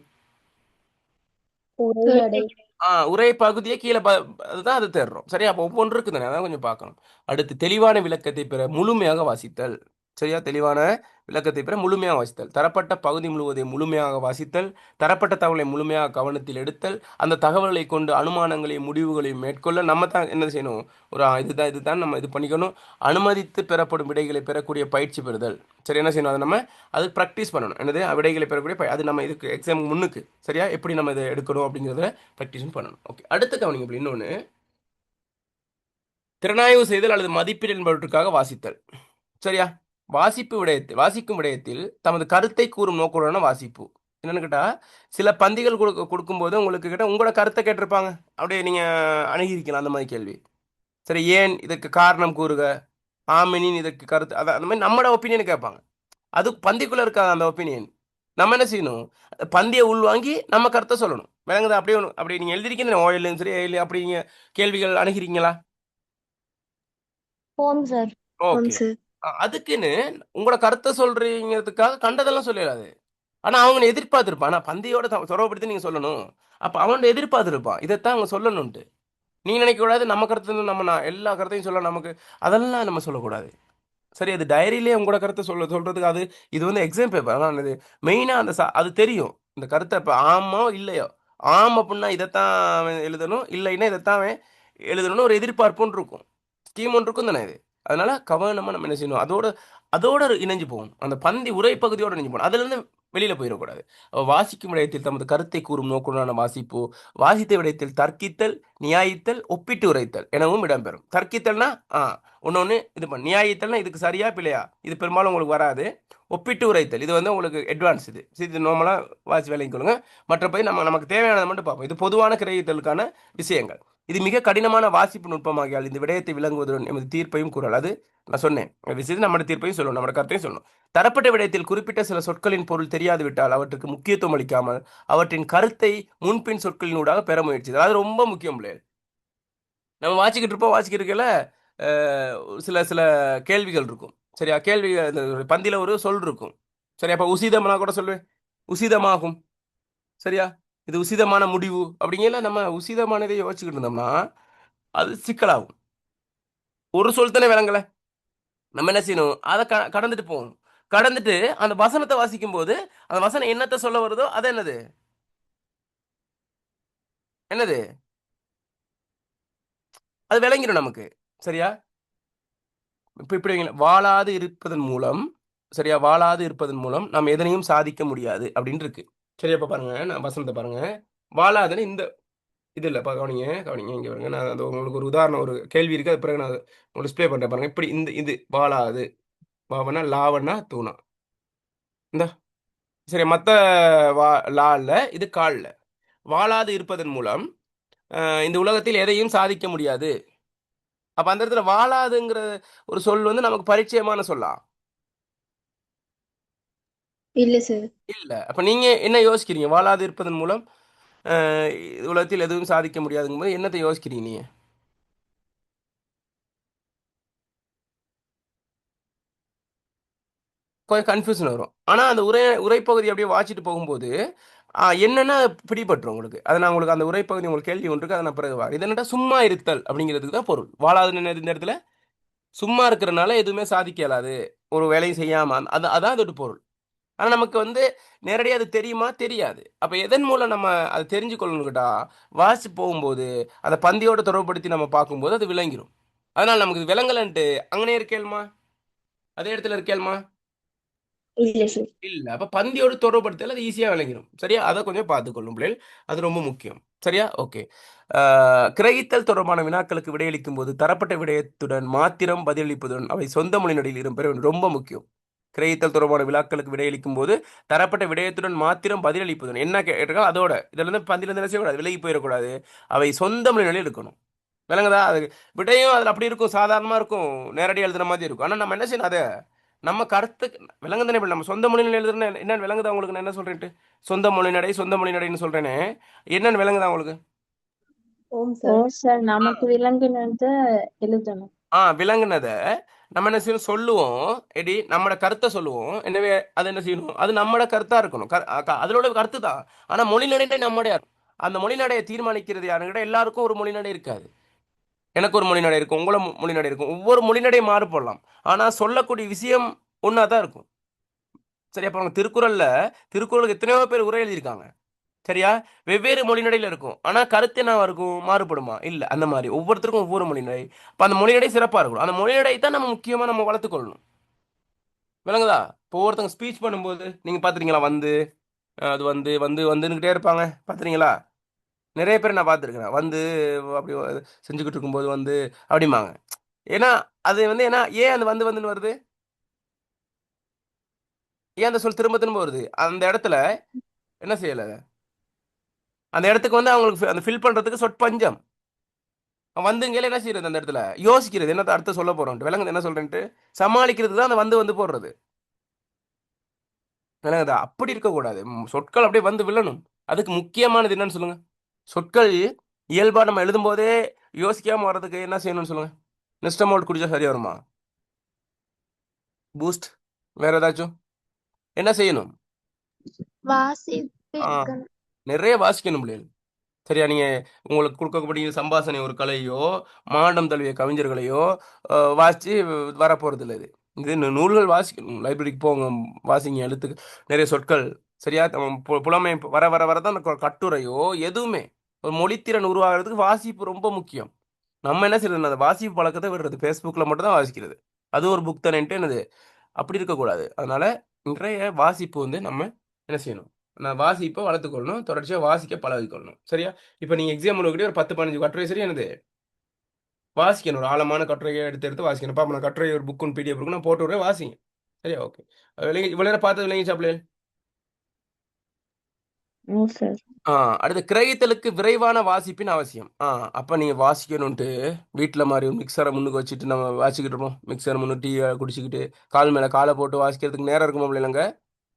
உரைநடை. உரை பகுதியை கீழே அதுதான் அது தேடுறோம். சரியா? அப்போ ஒவ்வொன்று இருக்குது தானே, அதான் கொஞ்சம் பார்க்கணும். அடுத்து தெளிவான விளக்கத்தை பெற முழுமையாக வாசித்தல். சரியா? தெளிவான விளக்கத்தை பெற முழுமையாக வாசித்தல். தரப்பட்ட பகுதி முழுவதையும் முழுமையாக வாசித்தல். தரப்பட்ட தகவலை முழுமையாக கவனத்தில் எடுத்தல். அந்த தகவல்களை கொண்டு அனுமானங்களையும் முடிவுகளையும் மேற்கொள்ள நம்ம தான் என்ன செய்யணும்? ஒரு இதுதான் நம்ம இது பண்ணிக்கணும். அனுமதித்து பெறப்படும் விடைகளை பெறக்கூடிய பயிற்சி பெறுதல். சரி, என்ன செய்யணும்? அதை நம்ம அது ப்ராக்டிஸ் பண்ணணும். என்னது? விடைகளை பெறக்கூடிய அது நம்ம இதுக்கு எக்ஸாம் முன்னுக்கு சரியா எப்படி நம்ம இதை எடுக்கணும் அப்படிங்கிறத ப்ராக்டிஸும் பண்ணணும். ஓகே. அடுத்த கவனிங்க. அப்படி இன்னொன்று திறனாய்வு செய்தல் அல்லது மதிப்பீடு என்பவற்றுக்காக வாசித்தல். சரியா? வாசிக்கும் விடயத்தில் தமது கருத்தை கூறும் நோக்குடனான வாசிப்பு. என்னன்னு கேட்டால் சில பந்திகள் கொடுக்கும்போது உங்களுக்கு உங்களோட கருத்தை கேட்டிருப்பாங்க. அப்படியே நீங்கள் அணுகியிருக்கலாம் அந்த மாதிரி கேள்வி. சரி, ஏன் இதற்கு காரணம் கூறுக, ஆமினின் இதற்கு கருத்து அந்த மாதிரி நம்மளோட ஒப்பீனியன் கேட்பாங்க. அது பந்திக்குள்ளே இருக்காது அந்த ஒப்பீனியன். நம்ம என்ன செய்யணும்? பந்தியை உள்வாங்கி நம்ம கருத்தை சொல்லணும். விளங்குதா? அப்படியே அப்படி நீங்கள் எழுதிருக்கீங்க ஓயிலும் சரி ஏழு அப்படி நீங்கள் கேள்விகள் அணுகிறீங்களா? ஓம் சார். ஓகே. சார். அதுக்குன்னு உங்களோட கருத்தை சொல்றீங்கிறதுக்காக கண்டதெல்லாம் சொல்லிடாது. ஆனால் அவங்க எதிர்பார்த்துருப்பான். ஆனால் பந்தியோட தொடர்புபடுத்தி நீங்கள் சொல்லணும். அப்போ அவன் எதிர்பார்த்துருப்பான் இதைத்தான் அவங்க சொல்லணுன்ட்டு. நீங்கள் நினைக்கக்கூடாது நம்ம கருத்து நம்ம எல்லா கருத்தையும் சொல்ல நமக்கு அதெல்லாம் நம்ம சொல்லக்கூடாது. சரி, அது டைரியிலே உங்களோட கருத்தை சொல்கிறதுக்கு இது வந்து எக்ஸாம் பேப்பர். ஆனால் இது மெயினாக அது தெரியும் இந்த கருத்தை. இப்போ ஆமோ இல்லையோ, அப்படின்னா இதைத்தான் அவன் எழுதணும், இல்லைன்னா இதைத்தான் அவன் எழுதணும்னு ஒரு எதிர்பார்ப்புன்னு இருக்கும், ஸ்கீம் ஒன்று இருக்கும் தானே இது. அதனால கவனமாக நம்ம என்ன செய்யணும்? அதோட இணைஞ்சு போகணும். அந்த பந்தி உரை பகுதியோடு இணைஞ்சு போகணும். அதுலேருந்து வெளியில் போயிடக்கூடாது. வாசிக்கும் விடயத்தில் தமது கருத்தை கூறும் நோக்குடனான வாசிப்பு. வாசித்த விடயத்தில் தர்க்கித்தல், நியாயித்தல், ஒப்பிட்டு உரைத்தல் எனவும் இடம்பெறும். தர்க்கித்தல்னா ஒன்று இது நியாயித்தல்னா இதுக்கு சரியா பிள்ளையா, இது பெரும்பாலும் உங்களுக்கு வராது. ஒப்பிட்டு உரைத்தல் இது வந்து உங்களுக்கு அட்வான்ஸ். இது நார்மலாக வாசி வேலைக்கு கொள்ளுங்க. மற்றபடி நமக்கு தேவையானதை மட்டும் பார்ப்போம். இது பொதுவான கிரகித்தலுக்கான விஷயங்கள். இது மிக கடினமான வாசிப்பு நுட்பமாகியால் இந்த விடயத்தை விளங்குவதுடன் எமது தீர்ப்பையும் கூறல். அது நான் சொன்னேன், விஷயத்தில் நம்ம தீர்ப்பையும் சொல்லணும், நம்ம கருத்தையும் சொல்லணும். தரப்பட்ட விடயத்தில் குறிப்பிட்ட சில சொற்களின் பொருள் தெரியாது விட்டால் அவற்றுக்கு முக்கியத்துவம் அளிக்காமல் அவற்றின் கருத்தை முன்பின் சொற்களினூடாக பெற முயற்சி. அது ரொம்ப முக்கியம் பிள்ளைகள். நம்ம வாசிக்கிட்டு இருக்கல சில சில கேள்விகள் இருக்கும். சரியா? கேள்விகள் பந்தியில் ஒரு சொல் இருக்கும். சரியா? அப்போ உசிதம்னா கூட சொல்லுவேன், உசிதமாகும். சரியா? இது உசிதமான முடிவு அப்படிங்கிற நம்ம உசிதமானதை யோசிச்சுக்கிட்டு இருந்தோம்னா அது சிக்கலாகும். ஒரு சொல் தானே விளங்கலை, நம்ம என்ன செய்யணும்? அதை கடந்துட்டு போகணும். கடந்துட்டு அந்த வசனத்தை வாசிக்கும் போது அந்த வசனம் என்னத்தை சொல்ல வருதோ அது என்னது என்னது அது விளங்கிடும் நமக்கு. சரியா? இப்போ இப்படி வாழாது இருப்பதன் மூலம், சரியா, வாழாது இருப்பதன் மூலம் நாம் எதனையும் சாதிக்க முடியாது அப்படின்னு இருக்கு. சரியா? இப்போ பாருங்க, நான் வசனத்தை பாருங்க. வாழாதுன்னு இந்த இது இல்லை. கவனிங்க கவனிங்க, இங்கே பாருங்க. நான் அது உங்களுக்கு ஒரு உதாரணம், ஒரு கேள்வி இருக்கு, அது பிறகு நான் உங்களுக்கு டிஸ்பிளே பண்ணுறேன் பாருங்க. இப்படி இது வாழாது, வாவனா லாவனா தூணா இந்த சரி மற்ற லா இல்லை, இது காலில் வாழாது இருப்பதன் மூலம் இந்த உலகத்தில் எதையும் சாதிக்க முடியாது. அப்ப அந்த இடத்துல வாழாதுங்கிற ஒரு சொல் வந்து நமக்கு பரிச்சயமான சொல்லா இல்ல சார். இல்ல. அப்ப நீங்க என்ன யோசிக்கிறீங்க? வாழாது இருப்பதன் மூலம் அஹ், உலகத்தில் எதுவும் சாதிக்க முடியாதுங்கும் போது என்னத்தை யோசிக்கிறீங்க நீங்க? கொஞ்சம் கன்ஃபியூஷன் வரும். ஆனா அந்த உரைப்பகுதி அப்படியே வாசிட்டு போகும்போது என்னன்னா பிடிபட்டுரும் உங்களுக்கு. அதை நான் உங்களுக்கு அந்த உரைப்பகுதி உங்களுக்கு கேள்வி ஒன்று இருக்கு, அதை நான் பிறகு இது என்னடா சும்மா இருத்தல் அப்படிங்கிறதுக்கு தான் பொருள். வாழாது இந்த இடத்துல சும்மா இருக்கிறனால எதுவுமே சாதிக்க இயலாது, ஒரு வேலையும் செய்யாம அதான் அதோட பொருள். ஆனா நமக்கு வந்து நேரடியாக அது தெரியுமா? தெரியாது. அப்ப எதன் மூலம் நம்ம அதை தெரிஞ்சு கொள்ளணும்கிட்டா, வாசி போகும்போது அதை பந்தியோட தொடர்புபடுத்தி நம்ம பார்க்கும்போது அது விளங்கிரும். அதனால நமக்கு இது விளங்கலன்ட்டு அங்கனே இருக்கேல்மா, அதே இடத்துல இருக்கேல்மா இல்ல சார். இல்ல. அப்ப பந்தியோடு தொடர்புபடுத்தல அது ஈஸியா விளங்கிரும். சரியா? அதை கொஞ்சம் பார்த்துக்கொள்ளும் பிள்ளைகள். அது ரொம்ப முக்கியம். சரியா? ஓகே. கிரகித்தல் தொடர்பான வினாக்களுக்கு விடையளிக்கும் போது தரப்பட்ட விடயத்துடன் மாத்திரம் பதிலளிப்பதுடன் அவை சொந்த மொழி நடையில் இடம்பெற வேண்டும். ரொம்ப முக்கியம். கிரகித்தல் தொடர்பான வினாக்களுக்கு விடையளிக்கும் போது தரப்பட்ட விடயத்துடன் மாத்திரம் பதிலளிப்பதுடன் என்ன கேட்டிருக்கா அதோட இதுல இருந்து பந்தில இருந்து என்ன செய்யக்கூடாது, விலகி போயிடக்கூடாது. அவை சொந்த மொழி நிலையில் இருக்கணும். விளங்குதா? அது விடையும் அதில் அப்படி இருக்கும், சாதாரணமாக இருக்கும், நேரடியாக எழுதுன மாதிரி இருக்கும். ஆனால் நம்ம என்ன செய்யணும், அதை நம்ம கருத்து விளங்குதானே. நம்ம சொந்த மொழியில் எழுதுறேன்னு என்னன்னு விளங்குதா உங்களுக்கு? நான் என்ன சொல்றேன்ட்டு சொந்த மொழி நடை சொந்த மொழி நடைன்னு சொல்றேனே, என்னன்னு விளங்குதா உங்களுக்கு? ஓம் ஓ சார். சார், நமக்கு விளங்குனத எழுதணும். விளங்குனதை நம்ம என்ன செய்யணும், சொல்லுவோம். எடி நம்மளோட கருத்தை சொல்லுவோம். எனவே அது என்ன செய்யணும், அது நம்மளோட கருத்தா இருக்கணும். அதோட கருத்து தான். ஆனா மொழி நடைன்றது நம்முடைய அந்த மொழி நடையை தீர்மானிக்கிறது யாருங்கிட்ட, எல்லாருக்கும் ஒரு மொழி நடை இருக்காது. எனக்கு ஒரு மொழி நடை இருக்கும், உங்களை மொழி நடை இருக்கும், ஒவ்வொரு மொழி நடை மாறுபடலாம். ஆனா சொல்லக்கூடிய விஷயம் ஒன்றா தான் இருக்கும். சரியா? அப்புறம் திருக்குறளுக்கு எத்தனையோ பேர் உரை எழுதியிருக்காங்க. சரியா? வெவ்வேறு மொழி நடையில இருக்கும். ஆனா கருத்து என்ன இருக்கும், மாறுபடுமா? இல்ல. அந்த மாதிரி ஒவ்வொருத்தருக்கும் ஒவ்வொரு மொழி நடை. அப்ப அந்த மொழி நடை சிறப்பா இருக்கணும். அந்த மொழி நடை தான் நம்ம முக்கியமா நம்ம வளர்த்துக்கொள்ளணும். விளங்குதா? இப்போ ஒவ்வொருத்தங்க ஸ்பீச் பண்ணும்போது நீங்க பாத்துறீங்களா, வந்து அது வந்து வந்து வந்துன்னுகிட்டே இருப்பாங்க, பாத்துறீங்களா? நிறைய பேர் நான் பார்த்துருக்கிறேன். வந்து அப்படி செஞ்சுக்கிட்டு இருக்கும்போது வந்து அப்படிம்பாங்க. ஏன்னா அது வந்து ஏன்னா ஏன் அந்த வந்துன்னு வருது? ஏன் அந்த சொல் திரும்ப திரும்ப வருது? அந்த இடத்துல என்ன செய்யல? அந்த இடத்துக்கு வந்து அவங்களுக்கு அந்த ஃபில் பண்றதுக்கு சொற்பஞ்சம். வந்துங்கல என்ன செய்யறது, அந்த இடத்துல யோசிக்கிறது என்னத்த அடுத்து சொல்ல போறோம், விளங்குது என்ன சொல்றேன்ட்டு சமாளிக்கிறது தான் அந்த வந்து போடுறது. விளங்குதா? அப்படி இருக்கக்கூடாது. சொற்கள் அப்படியே வந்து விழணும். அதுக்கு முக்கியமானது என்னன்னு சொல்லுங்க. சொற்கள் இயல்பா நம்ம எழுதும் போதே யோசிக்காம வர்றதுக்கு என்ன செய்யணும்னு சொல்லுங்க. நிஸ்டமோல்ட் குடிச்சா சரியா வருமா? பூஸ்ட், வேற ஏதாச்சும் என்ன செய்யணும்? வாசிப்பு ஆ, இருக்கணும். நிறைய வாசிக்கணும் பிள்ளைகள். சரியா? நீங்க உங்களுக்கு கொடுக்கக்கூடிய சம்பாசனை ஒரு கலையோ, மாண்டம் தழுவிய கவிஞர்களையோ வாசிச்சு வரப்போறது இல்லை. இது நூல்கள் வாசிக்கணும். லைப்ரரிக்கு போங்க, வாசிங்க, எழுத்துக்கு நிறைய சொற்கள். சரியா? புலமை வர வர வரதான் அந்த கட்டுரையோ எதுவுமே ஒரு மொழித்திறன் உருவாகிறதுக்கு வாசிப்பு ரொம்ப முக்கியம். நம்ம என்ன செய்யறது, அந்த வாசிப்பு பழக்கத்தை விடுறது. ஃபேஸ்புக்கில் மட்டும் தான் வாசிக்கிறது. அது ஒரு புக் தானேன்ட்டு என்னது, அப்படி இருக்கக்கூடாது. அதனால நிறைய வாசிப்பு வந்து நம்ம என்ன செய்யணும், நான் வாசிப்பை வளர்த்துக்கொள்ளணும், தொடர்ச்சியாக வாசிக்க பழகிக்கொள்ளணும். சரியா? இப்போ நீங்கள் எக்ஸாம் எழுதக்கூடிய ஒரு 10-15 கட்டுரை சரி என்னது வாசிக்கணும். ஒரு ஆழமான கட்டுரையை எடுத்து எடுத்து வாசிக்கணும். பாப்பா நான் கட்டுரை ஒரு புக்குன்னு பிடிஎஃப் இருக்கு, நான் போட்டு விட்றேன், வாசிங்க. சரியா? ஓகே. இவ்வளோ நேரம் பார்த்தது விளங்கி சாப்பிடு. ஓ சார். அடுத்து கிரகித்தலுக்கு விரைவான வாசிப்பின் அவசியம். அப்போ நீங்கள் வாசிக்கணுன்ட்டு வீட்டில் மாதிரி மிக்சரை முன்னுக்கு வச்சுட்டு நம்ம வாசிக்கிட்டு இருப்போம். மிக்சரை முன்னு டீ குடிச்சிக்கிட்டு கால் மேலே காலை போட்டு வாசிக்கிறதுக்கு நேரம் இருக்குமா இல்லைங்க?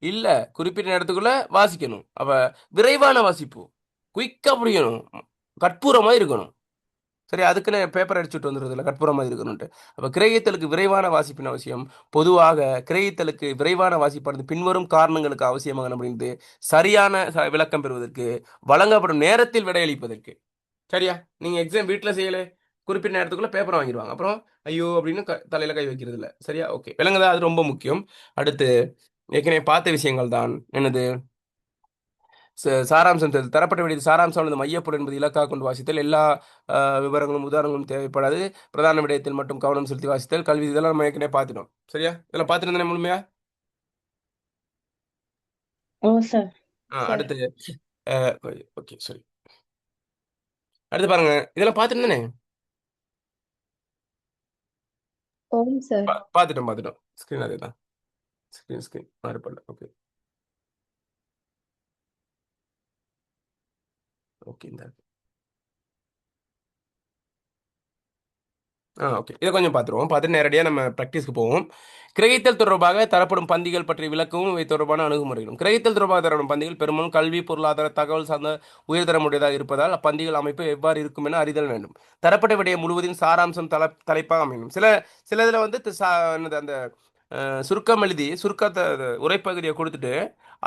இல்லை. குறிப்பிட்ட நேரத்துக்குள்ள வாசிக்கணும். அப்போ விரைவான வாசிப்பு, குயிக்காக முடியணும், கற்பூரமாக இருக்கணும். சரி, அதுக்குன்னு பேப்பர் அடிச்சுட்டு வந்துடுறது இல்லை, கற்பூரம் மாதிரி இருக்கணும்ட்டு. அப்போ கிரகித்தலுக்கு விரைவான வாசிப்பின் அவசியம். பொதுவாக கிரகித்தலுக்கு விரைவான வாசிப்பானது பின்வரும் காரணங்களுக்கு அவசியமாக அப்படின்ட்டு சரியான விளக்கம் பெறுவதற்கு, வழங்கப்படும் நேரத்தில் விடையளிப்பதற்கு. சரியா? நீங்கள் எக்ஸாம் வீட்டில் செய்யலை, குறிப்பிட்ட நேரத்துக்குள்ள பேப்பர் வாங்கிடுவாங்க, அப்புறம் ஐயோ அப்படின்னு தலையில் கை வைக்கிறது இல்லை. சரியா? ஓகே, விளங்குதா? அது ரொம்ப முக்கியம். அடுத்து ஏற்கனவே பார்த்த விஷயங்கள் தான் என்னது, சாராம்சம் தரப்பட்ட விடையில் சாராம்சம் அல்லது மையப்பொருள் என்பது இலக்காக கொண்டு வாசித்தல். எல்லா விவரங்களும் உதாரணங்களும் தேவைப்படாது. பிரதான விடயத்தில் மட்டும் கவனம் செலுத்தி வாசித்தல். கல்வி, இதெல்லாம் நம்ம ஏற்கனவே பார்த்துட்டோம். சரியா? இதெல்லாம் பார்த்துட்டு முழுமையா. ஓ சார். சார். அடுத்து ஓகே சரி, அடுத்து பாருங்க, இதெல்லாம் பார்த்துட்டு தானே ஓம் சார். பார்த்துட்டோம். ஸ்க்ரீன் அதே தான், ஸ்க்ரீன் மாறுபடல. ஓகே. ஓகே இந்த ஓகே இதை கொஞ்சம் பார்த்துருவோம். பார்த்துட்டு நேரடியாக நம்ம ப்ராக்டிஸ்க்கு போவோம். கிரகித்தல் தொடர்பாக தரப்படும் பந்திகள் பற்றி விளக்கவும் இவை தொடர்பான அணுகுமுறைகளும். கிரகித்தல் தொடர்பாக தரப்படும் பந்திகள் பெரும்பாலும் கல்வி, பொருளாதார, தகவல் சார்ந்த உயர்தரமுடையதாக இருப்பதால் அப்பந்திகள் அமைப்பு எவ்வாறு இருக்கும் என அறிதல் வேண்டும். தரப்பட்ட விடயம் முழுவதின் சாராம்சம் தலைப்பாக அமையும். சில இதில் வந்து என்னது அந்த சுருக்கம் எழுதி சுருக்கத்தை உரைப்பகுதியை கொடுத்துட்டு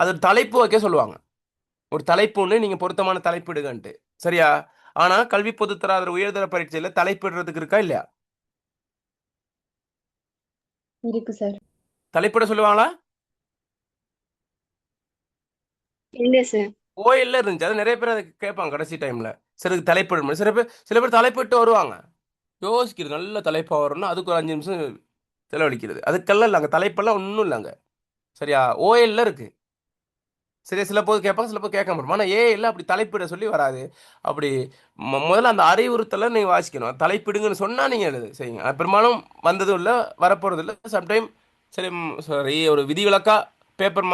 அது தலைப்பு வைக்க சொல்லுவாங்க. ஒரு தலைப்பு ஒன்று நீங்கள் பொருத்தமான தலைப்பிடுகன்ட்டு, சரியா? ஆனால் கல்வி பொதுத்தராதர உயர்தர பரீட்சையில் தலைப்பிடுறதுக்கு இருக்கா இல்லையா? இருக்கு சார். தலைப்பிட சொல்லுவாங்களா? இல்ல சார். ஓஎல்ல இருந்துச்சு. அது நிறைய பேர் அதை கேட்பாங்க கடைசி டைம்ல. சிலருக்கு தலைப்பிடும், சில பேர் தலைப்பிட்டு வருவாங்க. யோசிக்கிறது நல்ல தலைப்பாக வரணும்னா அதுக்கு ஒரு 5 நிமிஷம் செலவழிக்கிறது. அதுக்கெல்லாம் இல்லைங்க, தலைப்பெல்லாம் ஒன்றும் இல்லைங்க, சரியா? ஓஎல்ல இருக்கு. சரி, சில போது கேட்பாங்க, சில போது கேட்க மாட்டோம். ஆனால் ஏஎல்ல அப்படி தலைப்பிட சொல்லி வராது. அப்படி முதல்ல அந்த அறிவுறுத்தலை நீங்கள் வாசிக்கணும். தலைப்பிடுங்கன்னு சொன்னால் நீங்கள் எழுது செய்யுங்க. அது பெரும்பாலும் வந்ததும் இல்லை, வரப்போகிறது இல்லை. சம்டைம் சரி ஒரு விதிவிலக்கா பேப்பர்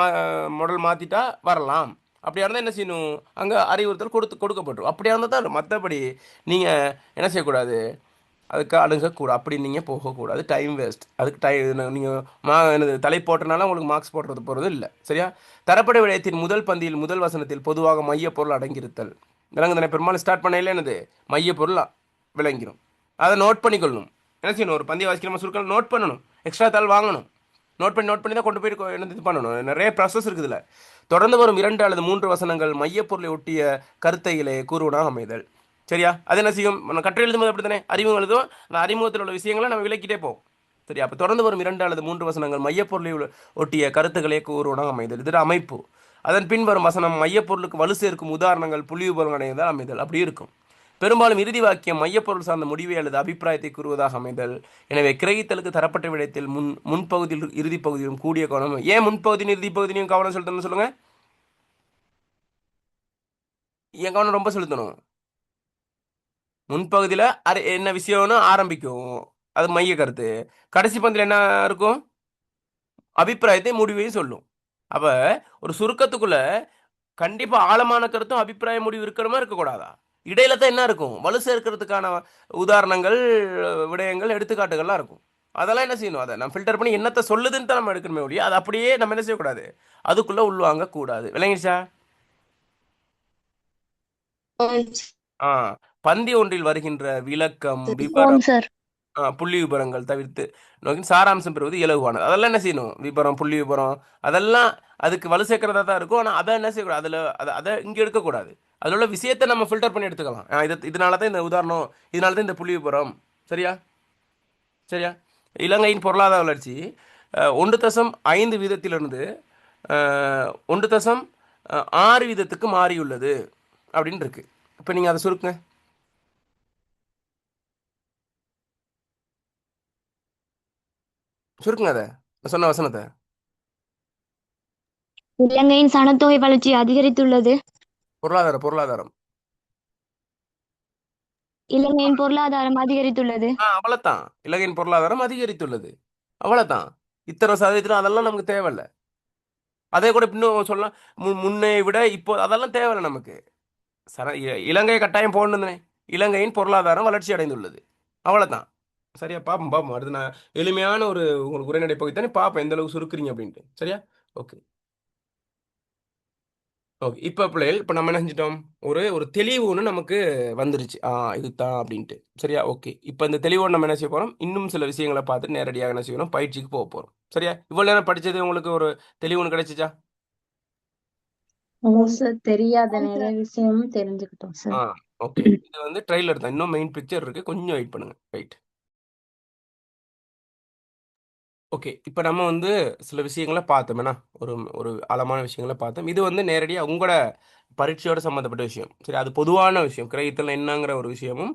மாடல் மாற்றிட்டா வரலாம். அப்படியா இருந்தால் என்ன செய்யணும், அங்கே அறிவுறுத்தல் கொடுக்கப்பட்டுரும். அப்படியா இருந்தால் தான். மற்றபடி நீங்கள் என்ன செய்யக்கூடாது, அதுக்கு அணுகக்கூடாது. அப்படி நீங்கள் போகக்கூடாது. Time waste. அதுக்கு நீங்கள் எனது தலை போட்டனால உங்களுக்கு மார்க்ஸ் போடுறது இல்லை, சரியா? தரப்பட விடயத்தின் முதல் பந்தியில் முதல் வசனத்தில் பொதுவாக மையப்பொருள் அடங்கியிருத்தல் விளங்குதனை. பெரும்பாலும் ஸ்டார்ட் பண்ணையில் என்னது மையப்பொருள் விளங்கிடும். அதை நோட் பண்ணிக்கொள்ளணும். என்ன செய்யணும், ஒரு பந்தியை வாசிக்கிற சுருக்கள் நோட் பண்ணணும். எக்ஸ்ட்ரா தாள் வாங்கணும். நோட் பண்ணி தான் கொண்டு போய் இது பண்ணணும். நிறைய ப்ராசஸ் இருக்குதுல்ல. தொடர்ந்து வரும் 2 அல்லது 3 வசனங்கள் மையப்பொருளை ஒட்டிய கருத்தைகளை கூறுவனாக அமைதல், சரியா? அது என்ன செய்யும், நம்ம கட்டுரை எழுதும்போது அப்படி தானே அறிமுகம் எழுதுவோம். அந்த அறிமுகத்தில் உள்ள விஷயங்களை நம்ம விளக்கிட்டே போவோம், சரியா? அப்போ தொடர்ந்து வரும் 2 அல்லது 3 வசனங்கள் மையப்பொருளை ஒட்டிய கருத்துக்களை கூறுவனாக அமைதல், இது அமைப்பு. அதன் பின் வரும் வசனம் மையப்பொருளுக்கு வலு சேர்க்கும் உதாரணங்கள் புள்ளி விபரங்கள் அடைந்தால் அமைதல், அப்படி இருக்கும். பெரும்பாலும் இறுதி வாக்கியம் மையப்பொருள் சார்ந்த முடிவை அல்லது அபிப்பிராயத்தை கூறுவதாக அமைதல். எனவே கிரகித்தலுக்கு தரப்பட்ட விடயத்தில் முன்பகுதியில் இறுதி பகுதியிலும் கூடிய கவனம். ஏன் முன்பகுதியும் இறுதி பகுதியும் கவனம் செலுத்தணும்னு சொல்லுங்க. ஏன் கவனம் ரொம்ப செலுத்தணும்? முன்பகுதியில் என்ன விஷயம்னு ஆரம்பிக்கும், அது மைய கருத்து. கடைசி பந்தியில் என்ன இருக்கும், அபிப்பிராயத்தை முடிவையும் சொல்லும். அப்ப ஒரு சுருக்கத்துக்குள்ள கண்டிப்பா ஆழமான கருத்தும் அபிப்பிராய முடிவு இருக்கணுமா இருக்கக்கூடாதா? இடையில தான் என்ன இருக்கும், வலு சேர்க்கிறதுக்கான உதாரணங்கள், விடயங்கள், எடுத்துக்காட்டுகள்லாம் இருக்கும். அதெல்லாம் என்ன செய்யணும், அதை நம்ம ஃபில்டர் பண்ணி என்னத்தை சொல்லுதுன்னு தான் நம்ம எடுக்கணுமே ஒழிய அதை அப்படியே நம்ம என்ன செய்யக்கூடாது, அதுக்குள்ள உள்வாங்க கூடாது. விளங்கிடுச்சா? ஆ பந்தி ஒன்றில் வருகின்ற விளக்கம், விவரம், சார். புள்ளி விபரங்கள் தவிர்த்து நோக்கி சாராம்சம் பெறுவது இலகுவானது. அதெல்லாம் என்ன செய்யணும், விபரம், புள்ளி விபரம், அதெல்லாம் அதுக்கு வலு சேர்க்கிறதா தான் இருக்கும். ஆனால் அதை என்ன செய்யக்கூடாது, அதில் அதை இங்கே எடுக்கக்கூடாது. அதில் உள்ள விஷயத்தை நம்ம ஃபில்டர் பண்ணி எடுத்துக்கலாம். இதனால தான் இந்த உதாரணம், இதனால தான் இந்த புள்ளி விபரம், சரியா? சரியா? இலங்கையின் பொருளாதார வளர்ச்சி 1.5 வீதத்திலிருந்து 1.6 வீதத்துக்கு மாறியுள்ளது அப்படின்னு இருக்கு. இப்போ நீங்கள் அதை சுருக்குங்க. சுருக்குங்க அதை சொன்ன வசனத்தை. இலங்கையின் சனத்தொகை வளர்ச்சி அதிகரித்துள்ளது. பொருளாதாரம் இலங்கையின் பொருளாதாரம் அதிகரித்துள்ளது. அவ்வளோதான். இலங்கையின் பொருளாதாரம் அதிகரித்துள்ளது, அவ்வளோதான். இத்தனை சதவீதம் அதெல்லாம் நமக்கு தேவையில்லை. அதே கூட இன்னும் சொல்லலாம், முன்னே விட இப்போ, அதெல்லாம் தேவையில்லை நமக்கு. இலங்கை கட்டாயம் போடணுமே. இலங்கையின் பொருளாதாரம் வளர்ச்சி அடைந்துள்ளது, அவ்வளோதான். சரியா? பார்ப்போம். அடுத்து நான் எளிமையான ஒரு உங்களுக்கு உரைநடை பகுதி தானே பார்ப்பேன், எந்த அளவுக்கு சுருக்குறீங்க அப்படின்ட்டு. சரியா? ஓகே. இப்போ பிள்ளைகள், இப்போ நம்ம என்ன செஞ்சிட்டோம், ஒரு தெளிவு ஒன்று நமக்கு வந்துருச்சு. இதுதான் அப்படின்ட்டு. சரியா? ஓகே. இப்போ இந்த தெளிவோடு நம்ம என்ன செய்ய போகிறோம், இன்னும் சில விஷயங்களை பார்த்து நேரடியாக என்ன செய்யணும், பயிற்சிக்கு போக போகிறோம். சரியா? இவ்வளோ நேரம் படித்தது உங்களுக்கு ஒரு தெளிவு ஒன்று கிடைச்சிச்சா? சார், தெரியாத நிறைய விஷயமும் தெரிஞ்சுக்கிட்டோம் சார். ஓகே. இது வந்து ட்ரெய்லர் தான், இன்னும் மெயின் பிக்சர் இருக்குது, கொஞ்சம் வெயிட் பண்ணுங்க. ரைட். ஓகே. இப்போ நம்ம வந்து சில விஷயங்களை பார்த்தோம்னா, ஒரு ஆழமான விஷயங்களை பார்த்தோம். இது வந்து நேரடியாக உங்களோட பரீட்சையோட சம்மந்தப்பட்ட விஷயம். சரி, அது பொதுவான விஷயம். கிரகித்தல் என்னங்கிற ஒரு விஷயமும்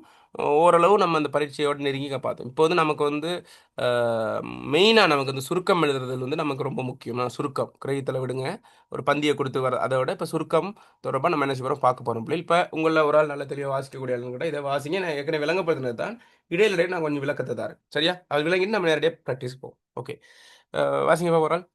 ஓரளவு நம்ம அந்த பரீட்சையோடு நெருங்கி பார்த்தோம். இப்போ வந்து நமக்கு வந்து மெயினாக நமக்கு இந்த சுருக்கம் எழுதுறது வந்து நமக்கு ரொம்ப முக்கியம். சுருக்கம் கிரகித்தலை விடுங்க, ஒரு பந்தியை கொடுத்து வர அதை விட இப்போ சுருக்கம் தொடர்பாக நம்ம என்ன செய்ய பார்க்க போகிறோம். இப்போ உங்களில் ஒரு ஆள் நல்ல தெளிவாக வாசிக்கக்கூடிய ஆளுங்க கூட இதை வாசிங்க. நான் ஏற்கனவே விளங்கப்படுத்தினது தான், இடையில நான் கொஞ்சம் விளக்கத்தை தரேன். சரியா? அது விளங்கிட்டு நம்ம நேரடியாக ப்ராக்டிஸ் போவோம். ஓகே. வாசிங்க ஒரு ஆள்.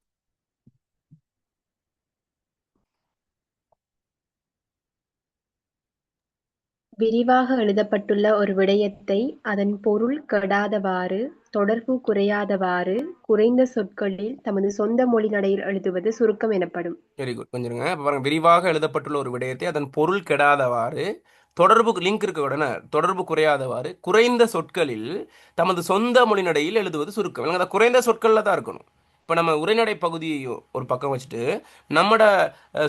விரிவாக எழுதப்பட்டுள்ள ஒரு விடயத்தை அதன் பொருள் கெடாதவாறு, தொடர்பு குறையாதவாறு, குறைந்த சொற்களில் தமது சொந்த மொழி நடையில் எழுதுவது சுருக்கம் எனப்படும். Very good. கொஞ்சம் அப்போ பாருங்க, விரிவாக எழுதப்பட்டுள்ள ஒரு விடயத்தை அதன் பொருள் கெடாதவாறு, தொடர்பு லிங்க் இருக்க உடனே தொடர்பு குறையாதவாறு, குறைந்த சொற்களில் தமது சொந்த மொழிநடையில் எழுதுவது சுருக்கம். இல்லைங்க, அது குறைந்த சொற்களில் தான் இருக்கணும். இப்போ நம்ம உரைநடை பகுதியையும் ஒரு பக்கம் வச்சுட்டு நம்மட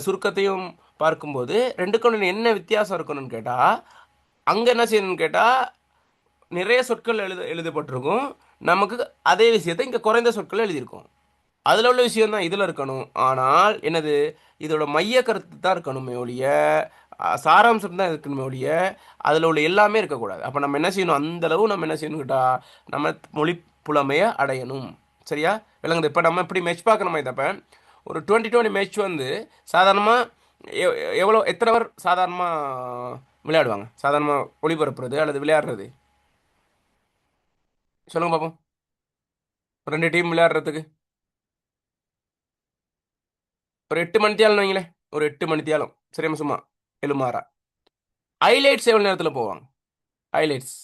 சுருக்கத்தையும் பார்க்கும்போது ரெண்டுக்கும் என்ன வித்தியாசம் இருக்கணும்னு கேட்டால், அங்கே என்ன செய்யணும்னு கேட்டால் நிறைய சொற்கள் எழுதப்பட்டிருக்கும். நமக்கு அதே விஷயத்தை இங்கே குறைந்த சொற்கள் எழுதியிருக்கும். அதில் உள்ள விஷயம் தான் இதில் இருக்கணும். ஆனால் என்னது, இதோட மைய கருத்து தான் இருக்கணுமே ஒழிய, சாராம்சம் தான் இருக்கணுமே ஒழிய அதில் உள்ள எல்லாமே இருக்கக்கூடாது. அப்போ நம்ம என்ன செய்யணும், அந்தளவு நம்ம என்ன செய்யணும் கேட்டால் நம்ம மொழி புலமையை அடையணும். சரியா விளங்குது? இப்போ நம்ம இப்படி மேட்ச் பார்க்கணுமா? இதப்போ ஒரு 2020 மேட்ச் வந்து சாதாரணமாக எவ்வளோ எத்தனை பேர் சாதாரணமாக விளையாடுவாங்க? சாதாரணமாக ஒளிபரப்புறது அல்லது விளையாடுறது சொல்லுங்க பார்ப்போம். 2 டீம் விளையாடுறதுக்கு ஒரு 8 மணித்தியாலம் வைங்களேன். ஒரு 8 மணித்தியாலம் சரியா, சும்மா எழுமாறா. ஹைலைட்ஸ் எவ்வளோ நேரத்தில் போவாங்க? ஹைலைட்ஸ்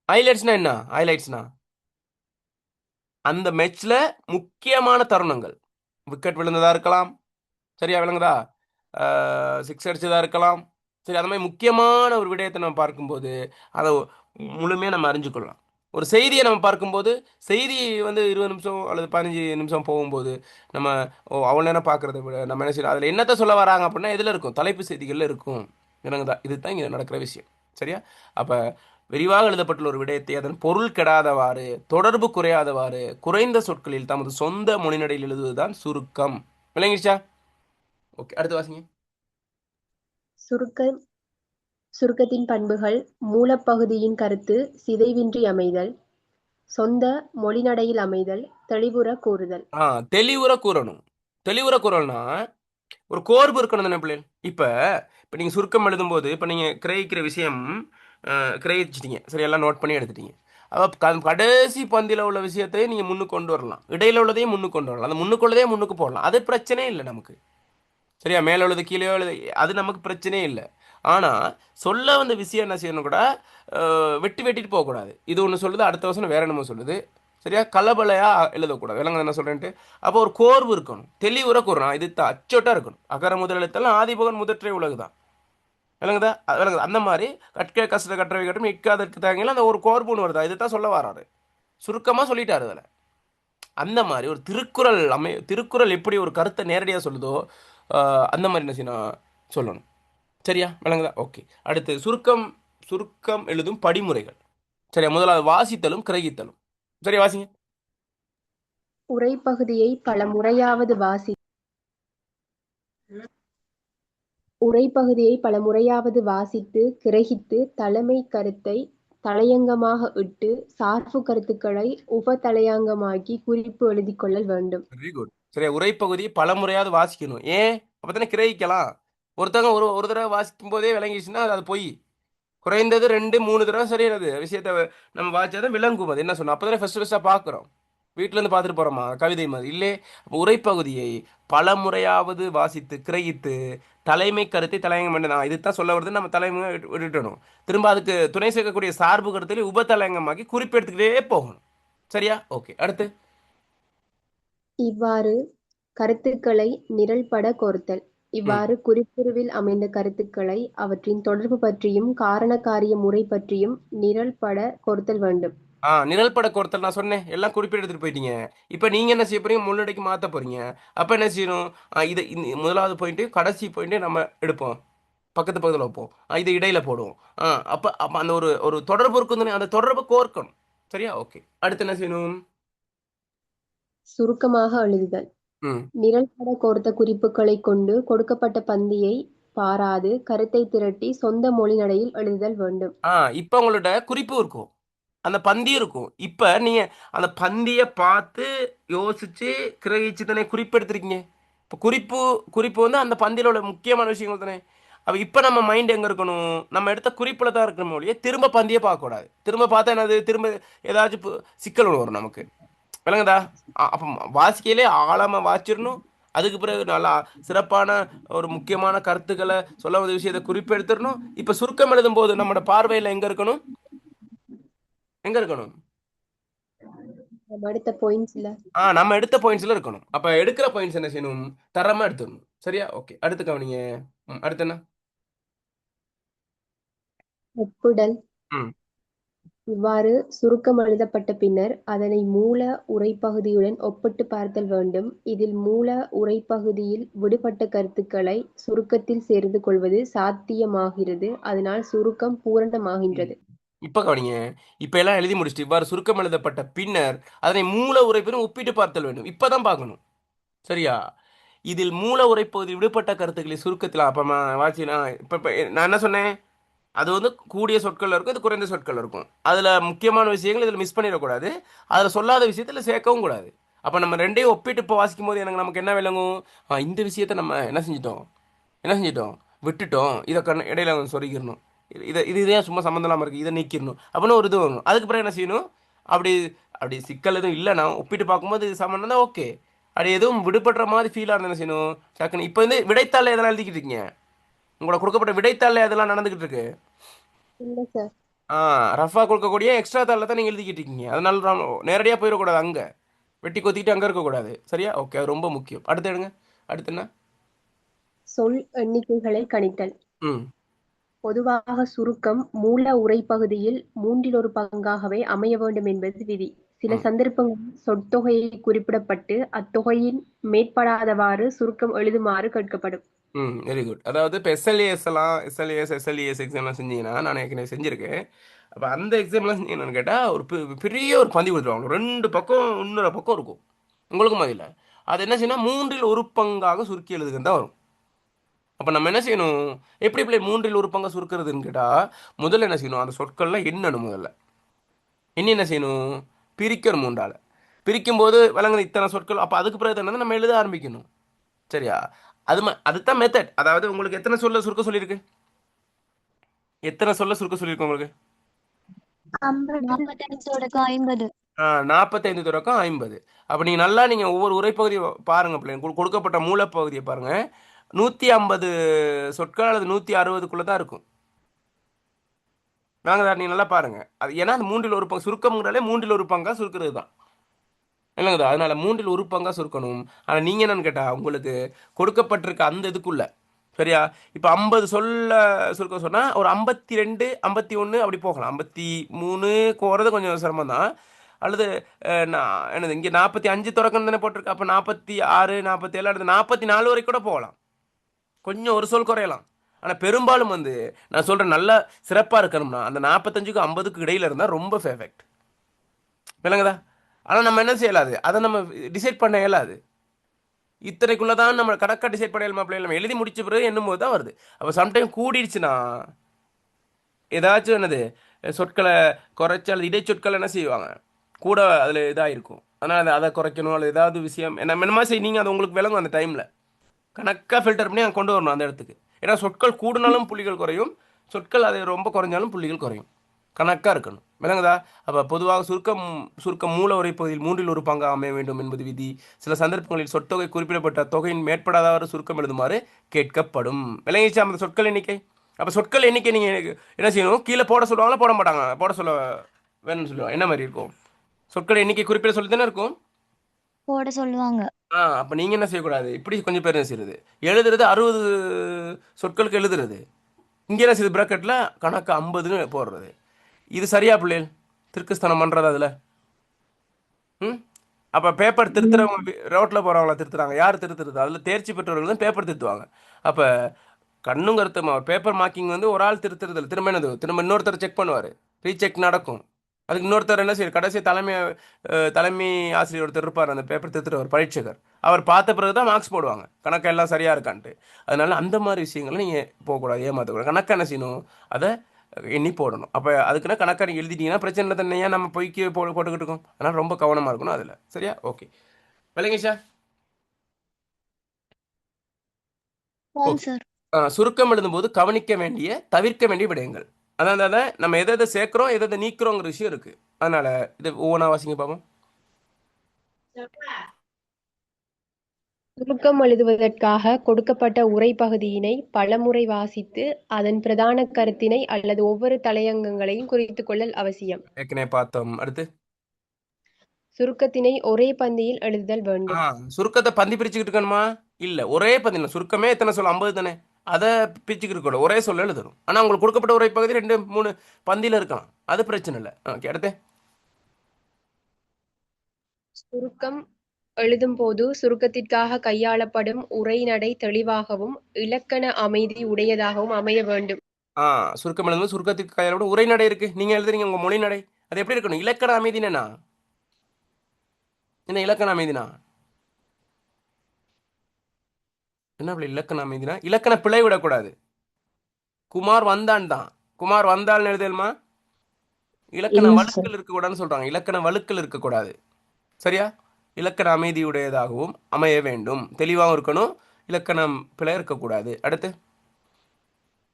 ஹைலைட்ஸ்னா என்ன? ஹைலைட்ஸ்னா அந்த மேட்ச்ல முக்கியமான தருணங்கள். விக்கெட் விழுந்ததா இருக்கலாம், சரியா விளங்குதா, சிக்ஸ் அடிச்சதா இருக்கலாம், சரி, அந்த மாதிரி முக்கியமான ஒரு விடயத்தை நம்ம பார்க்கும்போது அதை முழுமையாக நம்ம அறிஞ்சுக்கொள்ளலாம். ஒரு செய்தியை நம்ம பார்க்கும்போது செய்தி வந்து 20 நிமிஷம் அல்லது 15 நிமிஷம் போகும்போது நம்ம அவ்வளோ நேரம் பார்க்குறத விட நம்ம என்ன செய்யணும், அதில் என்னத்தை சொல்ல வராங்க அப்படின்னா எதில் இருக்கும், தலைப்பு செய்திகளில் இருக்கும். விளங்குதா? இதுதான் இங்கே நடக்கிற விஷயம். சரியா? அப்போ விரிவாக எழுதப்பட்டுள்ள ஒரு விடயத்தை அதன் பொருள் கெடாதவாறு, தொடர்பு குறையாதவாறு, குறைந்த சொற்களில் தமது சொந்த மொழிநடையில் எழுதுவதுதான் சுருக்கம். விளங்கிடுச்சா? ஓகே, அடுத்து வாசிங்க. சுருக்கத்தின் பண்புகள்: மூலப்பகுதியின் கருத்து சிதைவின்றி அமைதல், சொந்த மொழிநடையில் அமைதல், தெளிவுற கூறுதல். தெளிவுற கூறணும். தெளிவுற கூறணும்னா ஒரு கோர்வு இருக்கணும் தானே பிள்ளைகள்? இப்போ நீங்கள் சுருக்கம் எழுதும்போது இப்போ நீங்கள் கிரகிக்கிற விஷயம் கிரகிச்சிட்டீங்க, சரி, எல்லாம் நோட் பண்ணி எடுத்துட்டீங்க. அப்போ கடைசி பந்தியில் உள்ள விஷயத்தை நீங்கள் முன்னுக்கு கொண்டு வரலாம், இடையில உள்ளதையும் முன்னுக்கு கொண்டு வரலாம், அந்த முன்னுக்குள்ளதே முன்னுக்கு போடலாம், அது பிரச்சனையே இல்லை நமக்கு. சரியா? மேலே உள்ளது கீழே உள்ளது அது நமக்கு பிரச்சனையே இல்லை. ஆனால் சொல்ல வந்த விஷயம் என்ன செய்யணும் கூட, வெட்டிட்டு போகக்கூடாது. இது ஒன்று சொல்லுது, அடுத்த வருஷம் வேற என்னமோ சொல்லுது. சரியா? கலபலையா எழுதக்கூடாது. விளங்க என்ன சொல்கிறேன்ட்டு. அப்போ ஒரு கோர்வு இருக்கணும், தெளிவுற கூறணும். இது அச்சோட்டாக இருக்கணும். அகர முதல் எழுத்தெல்லாம் ஆதிபகன் முதற்றே உலகு தான். விளங்குதா? விளங்குது? அந்த மாதிரி கற்க கஷ்ட கற்றவை கட்டும் இக்காதற்கு தாங்கல அந்த ஒரு கோர்வுன்னு வருதா, இது தான் சொல்ல வராரு. சுருக்கமாக சொல்லிட்டாரு அதில். அந்த மாதிரி ஒரு திருக்குறள் எப்படி ஒரு கருத்தை நேரடியாக சொல்லுதோ அந்த மாதிரி என்ன செய்யணும், சொல்லணும். சரியா? விளங்குதா? ஓகே. அடுத்து சுருக்கம் எழுதும் படிமுறைகள். சரியா? முதலாவது வாசித்தலும் கிரகித்தலும். சரியா, வாசிங்க. உரைப்பகுதியை பலமுறையாவது வாசித்து கிரகித்து தலைமை கருத்தை தலையங்கமாக இட்டு சார்பு கருத்துக்களை உபதலையங்கமாக்கி குறிப்பு எழுதிக் கொள்ளல் வேண்டும். Very good. சரியா, உரைப்பகுதி பல முறையாவது வாசிக்கணும். ஏன்? அப்பதானே கிரகிக்கலாம். ஒருத்தங்க ஒரு தடவை வாசிக்கும் போதே விளங்கிச்சுன்னா அது பொய். குறைந்தது 2-3 தடவை சரியானது விஷயத்தை நம்ம வாசிச்சாதான் விளங்கும். அது என்ன சொன்னோம், அப்போதானே ஃபஸ்ட்டாக பார்க்குறோம். வீட்டிலேருந்து பார்த்துட்டு போகிறோமா கவிதை மாதிரி இல்லை. அப்போ உரைப்பகுதியை பல முறையாவது வாசித்து கிரகித்து தலைமை கருத்தை தலையங்கம் பண்ணதான் இது தான் சொல்ல வருது. நம்ம தலைமை விட்டுட்டணும். திரும்ப அதுக்கு துணை சேர்க்கக்கூடிய சார்பு கருத்தில் உபதலையங்கமாக்கி குறிப்பெடுத்துக்கிட்டே போகணும். சரியா? ஓகே, அடுத்து. இவ்வாறு கருத்துக்களை நிரல்பட கோர்த்தல். இவ்வாறு குறிப்புருவில் அமைந்த கருத்துக்களை அவற்றின் தொடர்பு பற்றியும் காரண காரிய முறை பற்றியும் நிரல்பட கோர்த்தல் வேண்டும். நிரல்பட கோர்த்தல் நான் சொன்னேன், எல்லாம் குறிப்பிட்டு எடுத்துட்டு போயிட்டீங்க. இப்போ நீங்கள் என்ன செய்ய போறீங்க, முன்னடைக்கு மாற்ற போறீங்க. அப்போ என்ன செய்யணும், இது முதலாவது பாயிண்ட்டு கடைசி பாயிண்ட்டு நம்ம எடுப்போம், பக்கத்தில் வைப்போம், இது இடையில போடுவோம். அப்போ அந்த ஒரு தொடர்பு இருக்குன்னு அந்த தொடர்பை கோர்க்கணும். சரியா? ஓகே, அடுத்து என்ன செய்யணும், சுருக்கமாக எழுதுதல். நிரல்பட கோர்த்த குறிப்புகளை கொண்டு கொடுக்கப்பட்ட பந்தியை பாராது கருத்தை திரட்டி சொந்த மொழி நடையில் எழுதுதல் வேண்டும். இப்போ உங்களோட குறிப்பு இருக்கும், அந்த பந்தி இருக்கும். இப்போ நீங்கள் அந்த பந்தியை பார்த்து யோசிச்சு கிரகிச்சு தானே குறிப்பு எடுத்திருக்கீங்க. இப்போ குறிப்பு வந்து அந்த பந்தியில் உள்ள முக்கியமான விஷயங்கள் தானே. அப்போ இப்போ நம்ம மைண்ட் எங்கே இருக்கணும், நம்ம எடுத்த குறிப்பில் தான் இருக்கணும் மொழியே. திரும்ப பந்தியை பார்க்கக்கூடாது. திரும்ப பார்த்தா என்னது, திரும்ப ஏதாச்சும் சிக்கல் ஒன்று வரும் நமக்கு. விளங்குதா? அப்போ வாசிக்கையிலே ஆழமாக வாசிச்சிடணும். அதுக்கு பிறகு நல்லா சிறப்பான ஒரு முக்கியமான கருத்துக்களை சொல்ல வேண்டிய விஷயத்தை குறிப்பெடுத்துடணும். இப்போ சுருக்கம் எழுதும் போது நம்மளோட பார்வையில் எங்கே இருக்கணும்? எங்கே இருக்கணும்? நம்ம அடுத்த பாயிண்ட்ஸ்ல நம்ம எடுத்த பாயிண்ட்ஸ்ல இருக்கணும். அப்போ எடுக்கிற பாயிண்ட்ஸ் என்ன செய்யணும்? தரமா எடுத்துடணும். சரியா? ஓகே, அடுத்து கவனிங்க. அடுத்து என்ன? ஒப்புடல். ம் இவ்வாறு சுருக்கம் எழுதப்பட்ட பின்னர் அதனை மூல உரைப்பகுதியுடன் ஒப்பிட்டு பார்த்தல் வேண்டும். இதில் மூல உரைப்பகுதியில் விடுபட்ட கருத்துக்களை சுருக்கத்தில் சேர்த்து கொள்வது சாத்தியமாகிறது. அதனால் சுருக்கம் பூரணமாகின்றது. இப்போ கவனிங்க. இப்போ எல்லாம் எழுதி முடிச்சுட்டு இவ்வாறு சுருக்கம் எழுதப்பட்ட பின்னர் அதனை மூல உரைப்புடன் ஒப்பிட்டு பார்த்தல் வேண்டும். இப்பதான் பார்க்கணும். சரியா? இதில் மூல உரைப்பகுதி விடுபட்ட கருத்துக்களை சுருக்கத்தில் அப்போ வாட்சி இப்போ நான் என்ன சொன்னேன்? அது வந்து கூடிய சொற்கள் இருக்கும், இது குறைந்த சொற்கள் இருக்கும். அதில் முக்கியமான விஷயங்கள் இதில் மிஸ் பண்ணிடக்கூடாது. அதில் சொல்லாத விஷயத்தில் சேர்க்கவும் கூடாது. அப்போ நம்ம ரெண்டையும் ஒப்பிட்டு இப்போ வாசிக்கும் போது எனக்கு நமக்கு என்ன விளங்கும்? இந்த விஷயத்தை நம்ம என்ன செஞ்சிட்டோம் விட்டுட்டோம், இதை இடையில சொருகிடணும். இது இதே சும்மா சம்மந்தம் இல்லாமல் இருக்குது, இதை நீக்கிடணும் அப்படின்னு ஒரு இது வரும். அதுக்கு பிறகு என்ன செய்யணும்? அப்படி அப்படி சிக்கல் எதுவும் இல்லைனா ஒப்பிட்டு பார்க்கும்போது இது சம்மந்தம் தான் ஓகே. அப்படி எதுவும் விடுபடுற மாதிரி ஃபீலாக இருந்தால் என்ன செய்யணும்? டக்குன்னு இப்போ வந்து விடைத்தாள் எதெல்லாம் எழுதிக்கிட்டு இருக்கீங்க? உங்களோட கொடுக்கப்பட்ட விடைத்தாள் அதெல்லாம் நடந்துக்கிட்டு இருக்கு. இல்ல சார். ரஃபா கொடுக்கக்கூடிய எக்ஸ்ட்ரா தாளில் தான் நீங்கள் எழுதிக்கிட்டு இருக்கீங்க. அதனால நேரடியாக போயிடக்கூடாது, அங்கே வெட்டி கொத்திக்கிட்டு அங்கே இருக்கக்கூடாது. சரியா? ஓகே, அது ரொம்ப முக்கியம். அடுத்து எடுங்க. அடுத்து என்ன? சொல் எண்ணிக்கைகளை கணித்தல். ம் பொதுவாக சுருக்கம் மூல உரைப்பகுதியில் மூன்றில் ஒரு பங்காகவே அமைய வேண்டும் என்பது விதி. சில ம் சந்தர்ப்பங்களில் சொற்தொகையை குறிப்பிடப்பட்டு அத்தொகையின் மேற்படாதவாறு சுருக்கம் எழுதுமாறு கேட்கப்படும். Very good. அதாவது இப்போ எஸ்எல்ஏஎஸ் எக்ஸாம்லாம் செஞ்சீங்கன்னா, நான் ஏற்கனவே செஞ்சுருக்கேன். அப்போ அந்த எக்ஸாம்லாம் செஞ்சீங்கன்னு கேட்டால் ஒரு பெரிய ஒரு பந்தி கொடுத்துருவாங்க. 2 பக்கம் இன்னொரு பக்கம் இருக்கும் உங்களுக்கு மாதிரில. அது என்ன செய்யணும்? மூன்றில் ஒரு பங்காக சுருக்கி எழுதுகிறது தான் வரும். அப்போ நம்ம என்ன செய்யணும்? எப்படி இப்படி மூன்றில் ஒரு பங்கை சுருக்கிறதுன்னு கேட்டால், முதல்ல என்ன செய்யணும்? அந்த சொற்கள்லாம் எண்ணணும். முதல்ல என்ன செய்யணும்? பிரிக்கணும். மூன்றால் பிரிக்கும்போது விளங்குது இத்தனை சொற்கள். அப்போ அதுக்கு பிறகு என்ன நம்ம எழுத ஆரம்பிக்கணும். சரியா? அதுதான் மெத்தட். அதாவது உங்களுக்கு எத்தனை சொல்ல சுருக்க சொல்லியிருக்கு? எத்தனை சொல்ல சுருக்க சொல்லியிருக்கு உங்களுக்கு? 45 தொடக்கம் 50. 45 தொடக்கம் 50. அப்போ நீங்கள் ஒவ்வொரு உரைப்பகுதியை பாருங்கள் பிள்ளைங்க. கொடுக்கப்பட்ட மூலப்பகுதியை பாருங்கள். 150 சொற்கள் அல்லது 160க்குள்ளே தான் இருக்கும். நாங்கள் நீங்கள் நல்லா பாருங்கள். அது ஏன்னா அந்த மூன்றில் ஒரு பங்கு சுருக்கம்ங்கிறாலே மூன்றில் ஒரு பங்காக சுருக்கிறது தான் இல்லைங்கதா? அதனால மூன்றில் ஒரு பங்காக சுருக்கணும். ஆனால் நீங்கள் என்னன்னு கேட்டால் உங்களுக்கு கொடுக்கப்பட்டிருக்க அந்த இதுக்குள்ள சரியா? இப்போ 50 சொல்ல சுருக்க சொன்னால் ஒரு 52 51 அப்படி போகலாம். 53 போகிறது கொஞ்சம் சிரமம் தான். அல்லது என்னது இங்கே 45 தொடக்கம் தானே போட்டிருக்கு. அப்போ 46 47 அல்லது 44 வரைக்கும் கூட போகலாம். கொஞ்சம் ஒரு சொல் குறையலாம். ஆனால் பெரும்பாலும் வந்து நான் சொல்கிறேன், நல்லா சிறப்பாக இருக்கணும்னா அந்த 45க்கும் 50க்கு இடையில இருந்தால் ரொம்ப பெர்ஃபெக்ட். விளங்குதா? ஆனால் நம்ம என்ன செய்யலாது? அதை நம்ம டிசைட் பண்ண இயலாது. இத்தனைக்குள்ளே தான் நம்ம கணக்காக டிசைட் பண்ண இயலுமா பிள்ளை? நம்ம எழுதி முடிச்ச பிறகு என்னும் போது தான் வருது. அப்போ சம்டைம் கூடிடுச்சுன்னா ஏதாச்சும் என்னது சொற்களை குறைச்சி அல்லது இடைச்சொற்கள் என்ன செய்வாங்க கூட அதில் இதாக இருக்கும். அதனால் அதை குறைக்கணும் அல்லது ஏதாவது விஷயம் என்ன செய்ய நீங்கள் அது உங்களுக்கு விளங்கும். அந்த டைமில் கணக்காக ஃபில்டர் பண்ணி அங்கே கொண்டு வரணும் அந்த இடத்துக்கு. ஏன்னா சொற்கள் கூடுனாலும் புள்ளிகள் குறையும், சொற்கள் அது ரொம்ப குறைஞ்சாலும் புள்ளிகள் குறையும். கணக்காக இருக்கணும். விளங்குதா? அப்போ பொதுவாக சுருக்கம் மூல உரைப்பகுதியில் மூன்றில் ஒரு பங்காக அமைய வேண்டும் என்பது விதி. சில சந்தர்ப்பங்களில் சொற்தொகை குறிப்பிடப்பட்ட தொகையின் மேற்படாதவாறு சுருக்கம் எழுதுமாறு கேட்கப்படும். விளங்கிச்சா அந்த சொற்கள் எண்ணிக்கை? அப்போ சொற்கள் எண்ணிக்கை நீங்கள் என்ன செய்யணும்? கீழே போட சொல்லுவாங்களா போட மாட்டாங்க? போட சொல்ல வேணும்னு சொல்லுவாங்க. என்ன மாதிரி இருக்கும்? சொற்கள் எண்ணிக்கை குறிப்பிட சொல்லி தானே இருக்கும். போட சொல்லுவாங்க. அப்போ நீங்கள் என்ன செய்யக்கூடாது? இப்படி கொஞ்சம் பேர் என்ன செய்யுறது? எழுதுறது 60 சொற்களுக்கு எழுதுறது. இங்கே என்ன செய்யுது? ப்ராக்கெட்டில் கணக்கு 50ன்னு போடுறது. இது சரியா பிள்ளைகள்? திருக்குஸ்தானம் பண்ணுறது அதில்? அப்போ பேப்பர் திருத்துறவங்க ரோட்டில் போகிறவங்கள திருத்துறாங்க. யார் திருத்துறது? அதில் தேர்ச்சி பெற்றவர்கள் தான் பேப்பர் திருத்துவாங்க. அப்போ கண்ணும் கருத்துமா பேப்பர் மார்க்கிங் வந்து ஒரு ஆள் திருத்துறது இல்லை. திரும்ப இன்னொருத்தர் செக் பண்ணுவார். ரீசெக் நடக்கும். அதுக்கு இன்னொருத்தர் என்ன செய்யும்? கடைசி தலைமை ஆசிரியர் ஒருத்தர் இருப்பார், அந்த பேப்பர் திருத்துறவர் பரீட்சகர். அவர் பார்த்த பிறகு தான் மார்க்ஸ் போடுவாங்க, கணக்கெல்லாம் சரியாக இருக்கான்ட்டு. அதனால அந்த மாதிரி விஷயங்களை நீங்கள் போகக்கூடாது, ஏமாற்றக்கூடாது. கணக்கை என்ன செய்யணும்? அதை எண்ணி போடணும். அப்போ அதுக்குன்னா கணக்காக நீங்கள் எழுதிட்டீங்கன்னா பிரச்சனை தன்னையாக நம்ம பொய்க்கு போட்டுக்கிட்டு இருக்கோம். அதனால் ரொம்ப கவனமாக இருக்கணும் அதில். சரியா? ஓகே, விளங்கிச்சா? சார். சுருக்கம் எழுதும்போது கவனிக்க வேண்டிய தவிர்க்க வேண்டிய விடயங்கள். அதாவது நம்ம எதை சேர்க்கிறோம் எதை நீக்கிறோங்கிற விஷயம் இருக்கு. அதனால இது ஒவ்வொன்றா வாசிங்க பார்ப்போம். சுருக்கம் எழுதுவதற்காக கொடுக்கப்பட்ட உரைப்பகுதியினை பலமுறை வாசித்து அதன் பிரதான கருத்தினை அல்லது ஒவ்வொரு தலையங்கங்களையும் குறித்துக் கொள்ளல் அவசியம். ஏற்கனவே பார்த்தோம். அடுத்து சுருக்கத்தினை ஒரே பந்தியில் எழுதுதல் வேண்டும். சுருக்கத்தை பந்தி பிரிச்சுக்கிட்டு இருக்கணுமா? இல்லை, ஒரே பந்தி இல்லை. சுருக்கமே எத்தனை சொல்? 50 தானே. அதை பிரிச்சுக்கிட்டு இருக்கணும், ஒரே சொல்ல எழுதணும். ஆனால் உங்களுக்கு கொடுக்கப்பட்ட உரைப்பகுதி 2 3 பந்தியில் இருக்கலாம், அது பிரச்சனை இல்லை. ஓகே, அடுத்து சுருக்கம் எழுதும் போது சுருக்கத்திற்காக கையாளப்படும் உரைநடை தெளிவாகவும் இலக்கண அமைதி உடையதாகவும் அமைய வேண்டும். சுருக்கம் எழுதும்போது சுருக்கத்துக்கு கையாளோட உரைநடை இருக்கு, நீங்க எழுதுறீங்க உங்க மொழி நடை, அது எப்படி இருக்கணும்? இலக்கண அமைதினா என்ன? இலக்கண அமைதினா என்ன? இலக்கண அமைதினா இலக்கண பிழை விடக்கூடாது. குமார் வந்தான் தான், குமார் வந்தாள்னு எழுதலுமா? இலக்கண இல்ல சார். வழுக்கல் இருக்கக்கூடாதுன்னு சொல்றாங்க. இலக்கண வழுக்கல் இருக்கக்கூடாது, சரியா? இலக்கண அமைதியுடையதாகவும் அமைய வேண்டும், தெளிவாகவும் இருக்கணும், இலக்கணம் பிழை இருக்கக்கூடாது. அடுத்து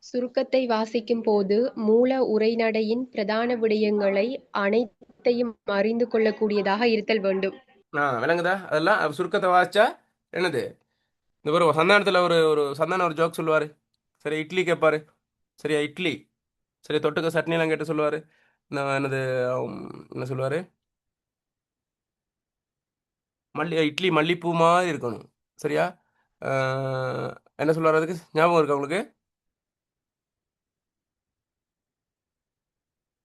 சுருக்கத்தை வாசிக்கும் போது மூல உரைநடையின் பிரதான விடயங்களை அனைத்தையும் அறிந்து கொள்ளக்கூடியதாக இருத்தல் வேண்டும். விளங்குதா? அதெல்லாம் சுருக்கத்தை வாசிச்சா என்னது? இந்த ஒரு சந்தானத்தில் ஒரு ஒரு சந்தானம் ஒரு ஜோக் சொல்லுவார். சரி, இட்லி கேட்பாரு. சரியா, இட்லி. சரி, தொட்டுக்க சட்னிலாம் கேட்டு சொல்லுவார். என்னது என்ன சொல்லுவார்? இட்லி மல்லிப்பூ மாதிரி இருக்கணும், சரியா? என்ன சொல்லுவார்? அதுக்கு ஞாபகம் இருக்கா உங்களுக்கு?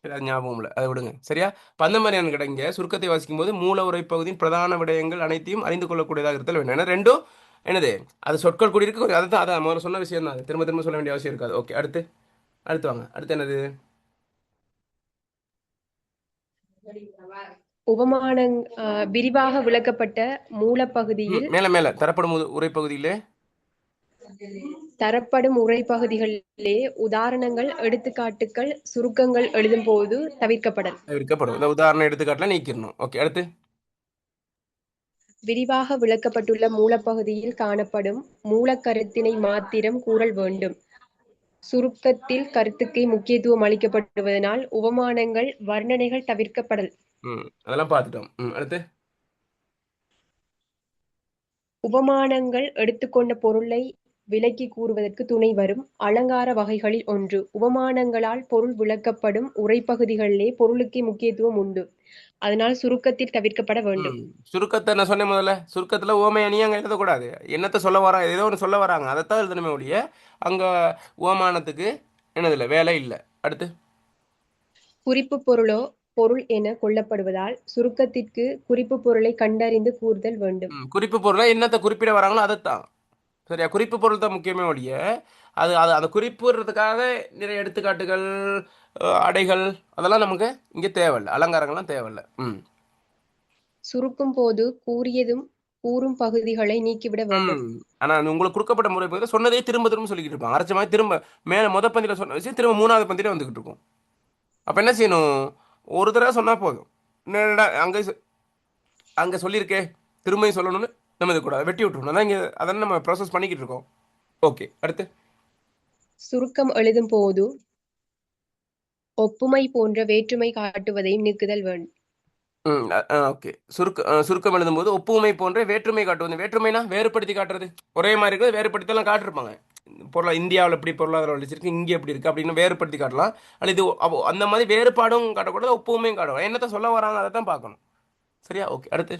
சரி, அது ஞாபகம் இல்லை, அதை விடுங்க, சரியா? இப்போ அந்த மாதிரியான கிடைங்க சுருக்கத்தை வாசிக்கும் போது மூல உரைப்பகுதியின் பிரதான விடயங்கள் அனைத்தையும் அறிந்து கொள்ளக்கூடியதாக இருத்தல் வேண்டும். ஏன்னா ரெண்டும் என்னது? அது சொற்கள் கூடி இருக்கு, அதை தான், அதை முதல்ல சொன்ன விஷயம் தான், அது திரும்ப திரும்ப சொல்ல வேண்டிய அவசியம் இருக்காது. ஓகே, அடுத்து அடுத்து வாங்க. அடுத்து என்னது? உபமானங் விரிவாக விளக்கப்பட்ட மூலப்பகுதியில் மேல மேல தரப்படும் உரைப்பகுதியிலே தரப்படும் உரைப்பகுதிகளிலே உதாரணங்கள் எடுத்துக்காட்டுகள் சுருக்கங்கள் எழுதும் போது தவிர்க்கப்படல். தவிர்க்கப்படும். இந்த உதாரண எடுத்துக்காட்டுல நீக்கிடணும். ஓகே, அடுத்து விரிவாக விளக்கப்பட்டுள்ள மூலப்பகுதியில் காணப்படும் மூலக்கருத்தினை மாத்திரம் கூறல் வேண்டும். சுருக்கத்தில் கருத்துக்கே முக்கியத்துவம் அளிக்கப்படுவதனால் உபமானங்கள் வர்ணனைகள் தவிர்க்கப்படல். அதெல்லாம் பார்த்துட்டோம். அடுத்து உபமானங்கள் எடுத்துக்கொண்ட பொருளை விளக்கி கூறுவதற்கு துணை வரும் அலங்கார வகைகளில் ஒன்று. உபமானங்களால் பொருள் விளக்கப்படும் உரைப்பகுதிகளிலே பொருளுக்கே முக்கியத்துவம் உண்டு, அதனால் சுருக்கத்தில் தவிர்க்கப்பட வேண்டும். சுருக்கத்தை நான் சொன்னேன் முதல்ல, சுருக்கத்துல ஓமை அணி அங்க எழுதக்கூடாது. என்னத்தை சொல்ல வராங்க, ஏதோ ஒன்று சொல்ல வராங்க, அதைத்தான் எழுதணுமே ஒழிய அங்க ஓமானத்துக்கு என்னதில்லை, வேலை இல்லை. அடுத்து குறிப்பு பொருளோ பொருள் என கொள்ளப்படுவதால் சுருக்கத்திற்கு குறிப்பு பொருளை கண்டறிந்து கூறுதல் வேண்டும். குறிப்பு பொருளை என்னத்தை குறிப்பிட வராங்களோ அதைத்தான், சரியா? குறிப்பு பொருள் தான் முக்கியமே ஒழிய அது அது அந்த குறிப்பிடுறதுக்காக நிறைய எடுத்துக்காட்டுகள் அடைகள் அதெல்லாம் நமக்கு இங்கே தேவையில்லை, அலங்காரங்கள்லாம் தேவையில்லை. சுருக்கும் போது கூறியதும் கூறும் பகுதிகளை நீக்கிவிட வேண்டும். ஆனா உங்களுக்கு கொடுக்கப்பட்ட முறை பகுதியில் சொன்னதே திரும்ப திரும்ப சொல்லிக்கிட்டு இருப்பாங்க. அரைச்ச மாதிரி திரும்ப மேலே பந்தியில் சொன்ன விஷயம் திரும்ப 3வது பந்தியில வந்துகிட்டு இருக்கும். அப்போ என்ன செய்யணும்? ஒரு தடவை சொன்னால் போதும். அங்கே அங்கே சொல்லியிருக்கே திரும்பியும் சொல்லணும்னு நம்ம இது கூடாது, வெட்டி விட்டுருணும். அதான் இங்கே அதெல்லாம் நம்ம ப்ராசஸ் பண்ணிக்கிட்டு இருக்கோம். ஓகே, அடுத்து சுருக்கம் எழுதும் போது ஒப்புமை போன்ற வேற்றுமை காட்டுவதையும் நீக்குதல் வேண்டும். ஓகே. சுருக்கம் எழுதும்போது ஒப்புமை போன்ற வேற்றுமை காட்டுவது. வேற்றுமைனா வேறுபடுத்தி காட்டுறது. ஒரே மாதிரி இருக்குது, வேறுபடுத்தலாம் காட்டிருப்பாங்க. இந்தியாவில் எப்படி பொருளாதார வளர்ச்சி இருக்கு, இங்கே எப்படி இருக்கு அப்படின்னு வேறுபடுத்தி காட்டலாம். அல்லது இது அந்த மாதிரி வேறுபாடும் காட்டக்கூடாது, ஒப்புமையும் காட்டணும். என்னத்தை சொல்ல வராங்க அதை தான் பார்க்கணும், சரியா? ஓகே, அடுத்து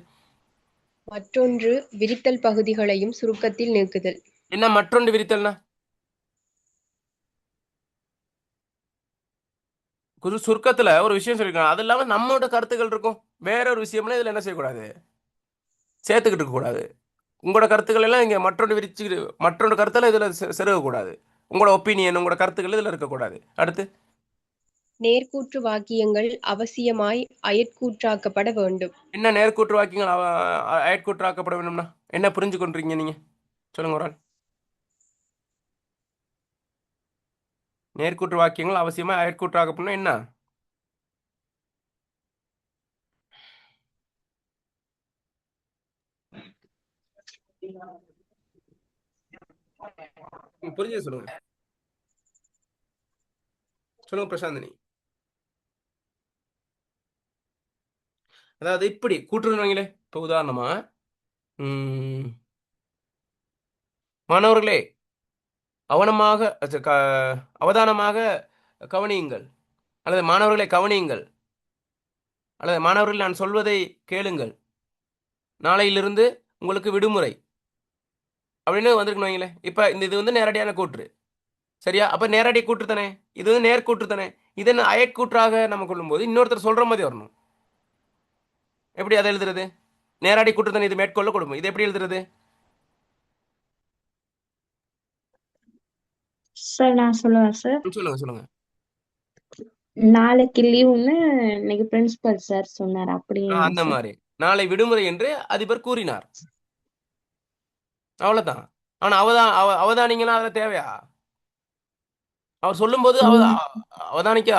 மற்றொன்று விரித்தல் பகுதிகளையும் சுருக்கத்தில் நீக்குதல். என்ன மற்றொன்று விரித்தல்னா? சுருக்கத்துல ஒரு விஷயம் சொல்லிருக்காங்க, அது இல்லாம நம்மளோட கருத்துக்கள் இருக்கும், வேற ஒரு விஷயம்னா இதுல என்ன செய்யக்கூடாது, சேர்த்துக்கிட்டு இருக்கக்கூடாது. உங்களோட கருத்துக்கள் எல்லாம் இங்கே மற்றொன்று விரிச்சு மற்றொரு கருத்தில் இதில் செருகக்கூடாது. உங்களோட ஒப்பீனியன், உங்களோட கருத்துக்கள் இதில் இருக்கக்கூடாது. அடுத்து நேர்கூற்று வாக்கியங்கள் அவசியமாய் அயற்கூற்றாக்கப்பட வேண்டும். என்ன நேர்கூற்று வாக்கியங்கள் அயற்கூற்றாக்கப்பட வேண்டும்னா என்ன புரிஞ்சு கொண்டிருக்கீங்க நீங்க? சொல்லுங்க ஒரு ஆள். நேர்கூற்று வாக்கியங்கள் அவசியமாக அயற்கூற்றாக்கப்படணும் என்ன? புரிஞ்சு சொல்லுங்க, சொல்லுங்க பிரசாந்தினி. அதாவது இப்படி கூட்டுருவாங்களே, இப்போ உதாரணமா மாணவர்களே அவனமாக அவதானமாக கவனியுங்கள், அல்லது மாணவர்களை கவனியுங்கள், அல்லது மாணவர்கள் நான் சொல்வதை கேளுங்கள். நாளையிலிருந்து உங்களுக்கு விடுமுறை அப்படின்னு வந்திருக்கணும் வைங்களேன். இப்போ இது வந்து நேரடியான கூற்று, சரியா? அப்போ நேரடி கூற்று தானே, இது வந்து நேர்கூற்று தானே. இதை அயக்கூற்றாக நம்ம கொள்ளும்போது இன்னொருத்தர் சொல்கிற மாதிரி வரணும். எப்படி அதை எழுதுறது? நேரடி கூற்று தானே, இது மேற்கொள்ள கொடுக்கும். இது எப்படி எழுதுறது? சார் நான் சொல்லுவேன் சார். சொல்லுங்க சொல்லுங்க. நாளைக்கு லீவுன்னு இன்னைக்கு பிரின்சிபல் சார் சொன்னார் அப்படியே அந்த சார். மாதிரி நாளை விடுமுறை என்று அதிபர் கூறினார், அவ்வளவுதான். ஆனா அவதானிங்கன்னா அதில் தேவையா? அவர் சொல்லும்போது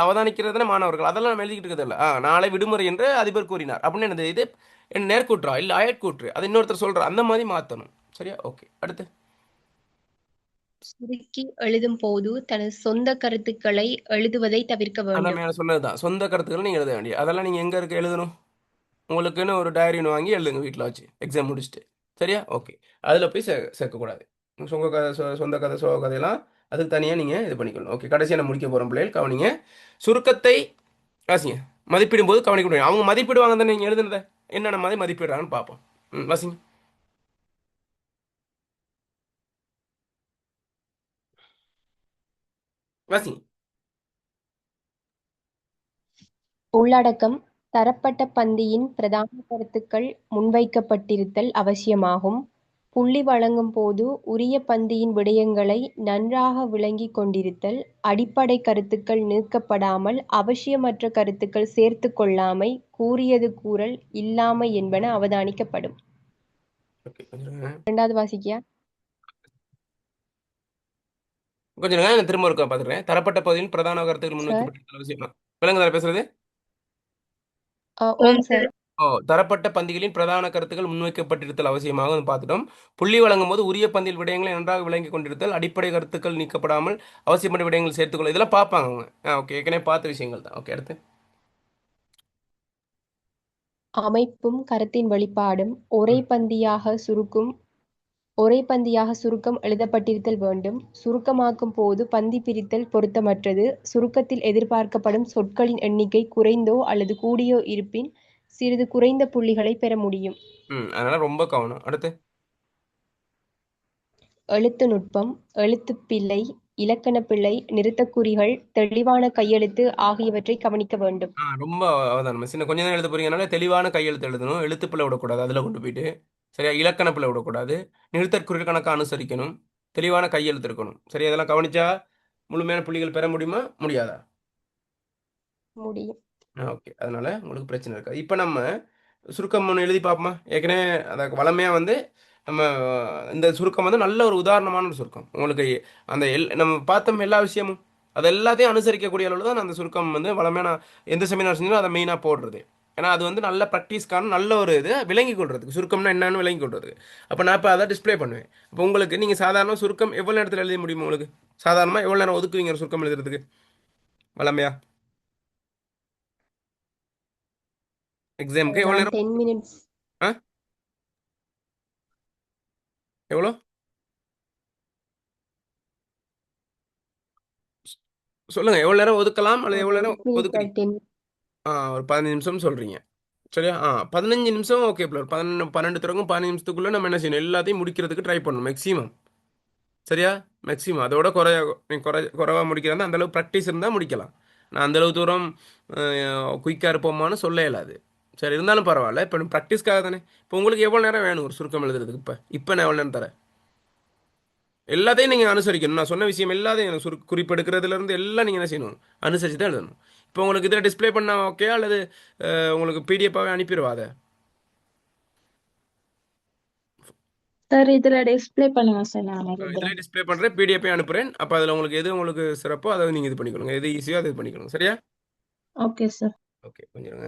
அவதானிக்கிறதுன மாணவர்கள் அதெல்லாம் நம்ம எழுதிக்கிட்டு இருக்கிறது இல்லை. நாளை விடுமுறை என்று அதிபர் கூறினார் அப்படின்னு என்னது? இது என்ன நேர்கூற்றா இல்லை அயற்கூற்று? அது இன்னொருத்தர் சொல்ற அந்த மாதிரி மாற்றணும். சரியா? ஓகே. அடுத்து சுருக்கி எழுதும் போது தனது சொந்த கருத்துக்களை எழுதுவதை தவிர்க்க அந்த வேண்டும். மேலே சொன்னதுதான் சொந்த கருத்துக்களை நீங்கள் எழுத வேண்டிய. அதெல்லாம் நீங்கள் எங்கே இருக்க எழுதணும்? உங்களுக்குன்னு ஒரு டைரி ஒன்று வாங்கி எழுதுங்க வீட்டில் வச்சு எக்ஸாம் முடிச்சுட்டு. சரியா? ஓகே. அதில் போய் சேர்க்கக்கூடாது. சொந்த கதை சொந்த கதை சோக கதையெல்லாம் அதுக்கு தனியாக நீங்கள் இது பண்ணிக்கணும். ஓகே. கடைசியாக நான் முடிக்க போகிறோம் பிள்ளைகள், கவனிங்க. சுருக்கத்தை வாசிங்க. மதிப்பிடும் போது கவனிக்க முடியும். அவங்க மதிப்பிடுவாங்க தானே நீங்கள் எழுதுனதை, என்னென்ன மாதிரி மதிப்பிடுறாங்கன்னு பார்ப்போம். வாசிங்க. வாசிங்க. உள்ளடக்கம் தரப்பட்ட பந்தியின் பிரதான கருத்துக்கள் முன்வைக்கப்பட்டிருத்தல் அவசியமாகும். புள்ளி வழங்கும் போது உரிய பந்தியின் விடயங்களை நன்றாக விளங்கிக் கொண்டிருத்தல், அடிப்படை கருத்துக்கள் நீக்கப்படாமல் அவசியமற்ற கருத்துக்கள் சேர்த்து கொள்ளாமை, கூறியது கூறல் இல்லாமை என்பன அவதானிக்கப்படும். ஓகே. கொஞ்சம் ரெண்டாவது வாசிக்கியா? கொஞ்சம் நான் திரும்ப இருக்க பார்த்துக்கிறேன். தரப்பட்ட பகுதியின் பிரதான கருத்துக்கள் சார் முன்வைக்கப்பட்டிருத்தல் அவசியமா? விளங்குதா பேசுறது? ஓம் சார். தரப்பட்ட பந்திகளின் பிரதான கருத்துக்கள் முன்வைக்கப்பட்டிருத்தல் அவசியமாக பார்த்துட்டோம். புள்ளி வழங்கும் போது உரிய பந்தியில் விடயங்களை நன்றாக விளங்கி கொண்டிருத்தல், அடிப்படை கருத்துக்கள் நீக்கப்படாமல் அவசியப்பட்ட விடயங்கள் சேர்த்துக்கொள்ள, இதெல்லாம் பார்ப்பாங்க அவங்க. ஓகே. ஏற்கனவே பார்த்த விஷயங்கள் தான். ஓகே. அடுத்து அமைப்பும் கருத்தின் வெளிப்பாடும் ஒரே பந்தியாக சுருக்கம் எழுதப்பட்டிருத்தல் வேண்டும். சுருக்கமாக்கும் போது பந்தி பிரித்தல் பொருத்தமற்றது. சுருக்கத்தில் எதிர்பார்க்கப்படும் சொற்களின் எண்ணிக்கை குறைந்தோ அல்லது கூடியோ இருப்பின் சிறிது குறைந்த புள்ளிகளை பெற முடியும். அதனால ரொம்ப கவனம். அடுத்து எழுத்து நுட்பம், எழுத்துப்பிழை, இலக்கணப்பிழை, நிறுத்தக்குறிகள், தெளிவான கையெழுத்து ஆகியவற்றை கவனிக்க வேண்டும். ரொம்ப அவதானம். சின்ன கொஞ்ச நேரம் எழுத போறீங்கனால தெளிவான கையெழுத்து எழுதணும். எழுத்துப்பிள்ளை விடக்கூடாது, அதில் கொண்டு போயிட்டு. சரியா? இலக்கணப்பிள்ளை விடக்கூடாது. நிறுத்தற்குறி கணக்காக அனுசரிக்கணும். தெளிவான கையெழுத்து இருக்கணும். சரி? அதெல்லாம் கவனிச்சா முழுமையான புள்ளிகள் பெற முடியுமா முடியாதா? முடியும். ஓகே. அதனால உங்களுக்கு பிரச்சனை இருக்காது. இப்போ நம்ம சுருக்கம் ஒன்று எழுதி பார்ப்போமா? ஏற்கனவே அதை வளமையாக வந்து நம்ம இந்த சுருக்கம் வந்து நல்ல ஒரு உதாரணமான ஒரு சுருக்கம். உங்களுக்கு அந்த நம்ம பார்த்தோம் எல்லா விஷயமும் அது எல்லாத்தையும் அனுசரிக்கக்கூடிய அளவில் தான் அந்த சுருக்கம் வந்து வளமையாக நான் எந்த செமினார் செஞ்சாலும் அதை மெயினாக போடுறது. ஏன்னா அது வந்து நல்ல ப்ராக்டிஸ்க்கான நல்ல ஒரு இது விளங்கி கொள்றதுக்கு, சுருக்கம்னா என்னன்னு விளங்கி கொள்றதுக்கு. அப்போ நான் இப்போ அதை டிஸ்பிளே பண்ணுவேன். அப்போ உங்களுக்கு நீங்கள் சாதாரண சுருக்கம் எவ்வளோ நேரத்தில் எழுத முடியும்? உங்களுக்கு சாதாரணமாக எவ்வளோ நேரம் ஒதுக்குவீங்க ஒரு சுருக்கம் எழுதுறதுக்கு வளமையா? எக்ஸாமுக்கு எவ்வளோ நான் நேரம்? 10 minutes. ஆ எவ்வளோ சொல்லுங்க? எவ்வளோ நேரம் ஒதுக்கலாம் அல்லது எவ்வளோ நேரம் 10 minutes or ஒதுக்குறீங்க? 10. ஒரு 15 நிமிஷம் சொல்கிறீங்க. சரியா? 15 நிமிஷம் ஓகே. 12 தொடங்கும் 15 நிமிஷத்துக்குள்ளே நம்ம என்ன செய்யணும்? எல்லாத்தையும் முடிக்கிறதுக்கு ட்ரை பண்ணணும் மேக்ஸிமம். சரியா? மேக்ஸிமம் அதோட குறைவாக முடிக்கிறதா அந்தளவு ப்ராக்டிஸ் இருந்தால் முடிக்கலாம். நான் அந்தளவு தூரம் குயிக்காக இருப்போமான்னு சொல்ல இயலாது. சரி, இருந்தாலும் பரவாயில்ல. இப்போ ப்ராக்டிஸ்க்காக தானே. இப்போ உங்களுக்கு எவ்வளோ நேரம் வேணும் ஒரு சுருக்கம் எழுதுறதுக்கு? இப்போ நான் எவ்வளோ நேரம் தரேன்? எல்லாத்தையும் நீங்கள் அனுசரிக்கணும். நான் சொன்ன விஷயம் எல்லாத்தையும் குறிப்பெடுக்கிறதுலேருந்து எல்லாம் நீங்கள் என்ன செய்யணும்? அனுசரித்து தான் எழுதணும். இப்போ உங்களுக்கு இதில் டிஸ்பிளே பண்ணால் ஓகே, அல்லது உங்களுக்கு பிடிஎஃபாகவே அனுப்பிடுவா அதை? சார் இதுல டிஸ்ப்ளே பண்ணுங்க சார், நான் இதில் எழுதுறேன். டிஸ்பிளே பண்ணுறேன், பிடிஎஃபே அனுப்புகிறேன். அப்போ அதில் உங்களுக்கு எது உங்களுக்கு சிறப்போ அதை நீங்கள் இது பண்ணிக்கணும், எது ஈஸியோ அதை இது பண்ணிக்கணும். சரியா? Okay sir. ஓகே. கொஞ்சம்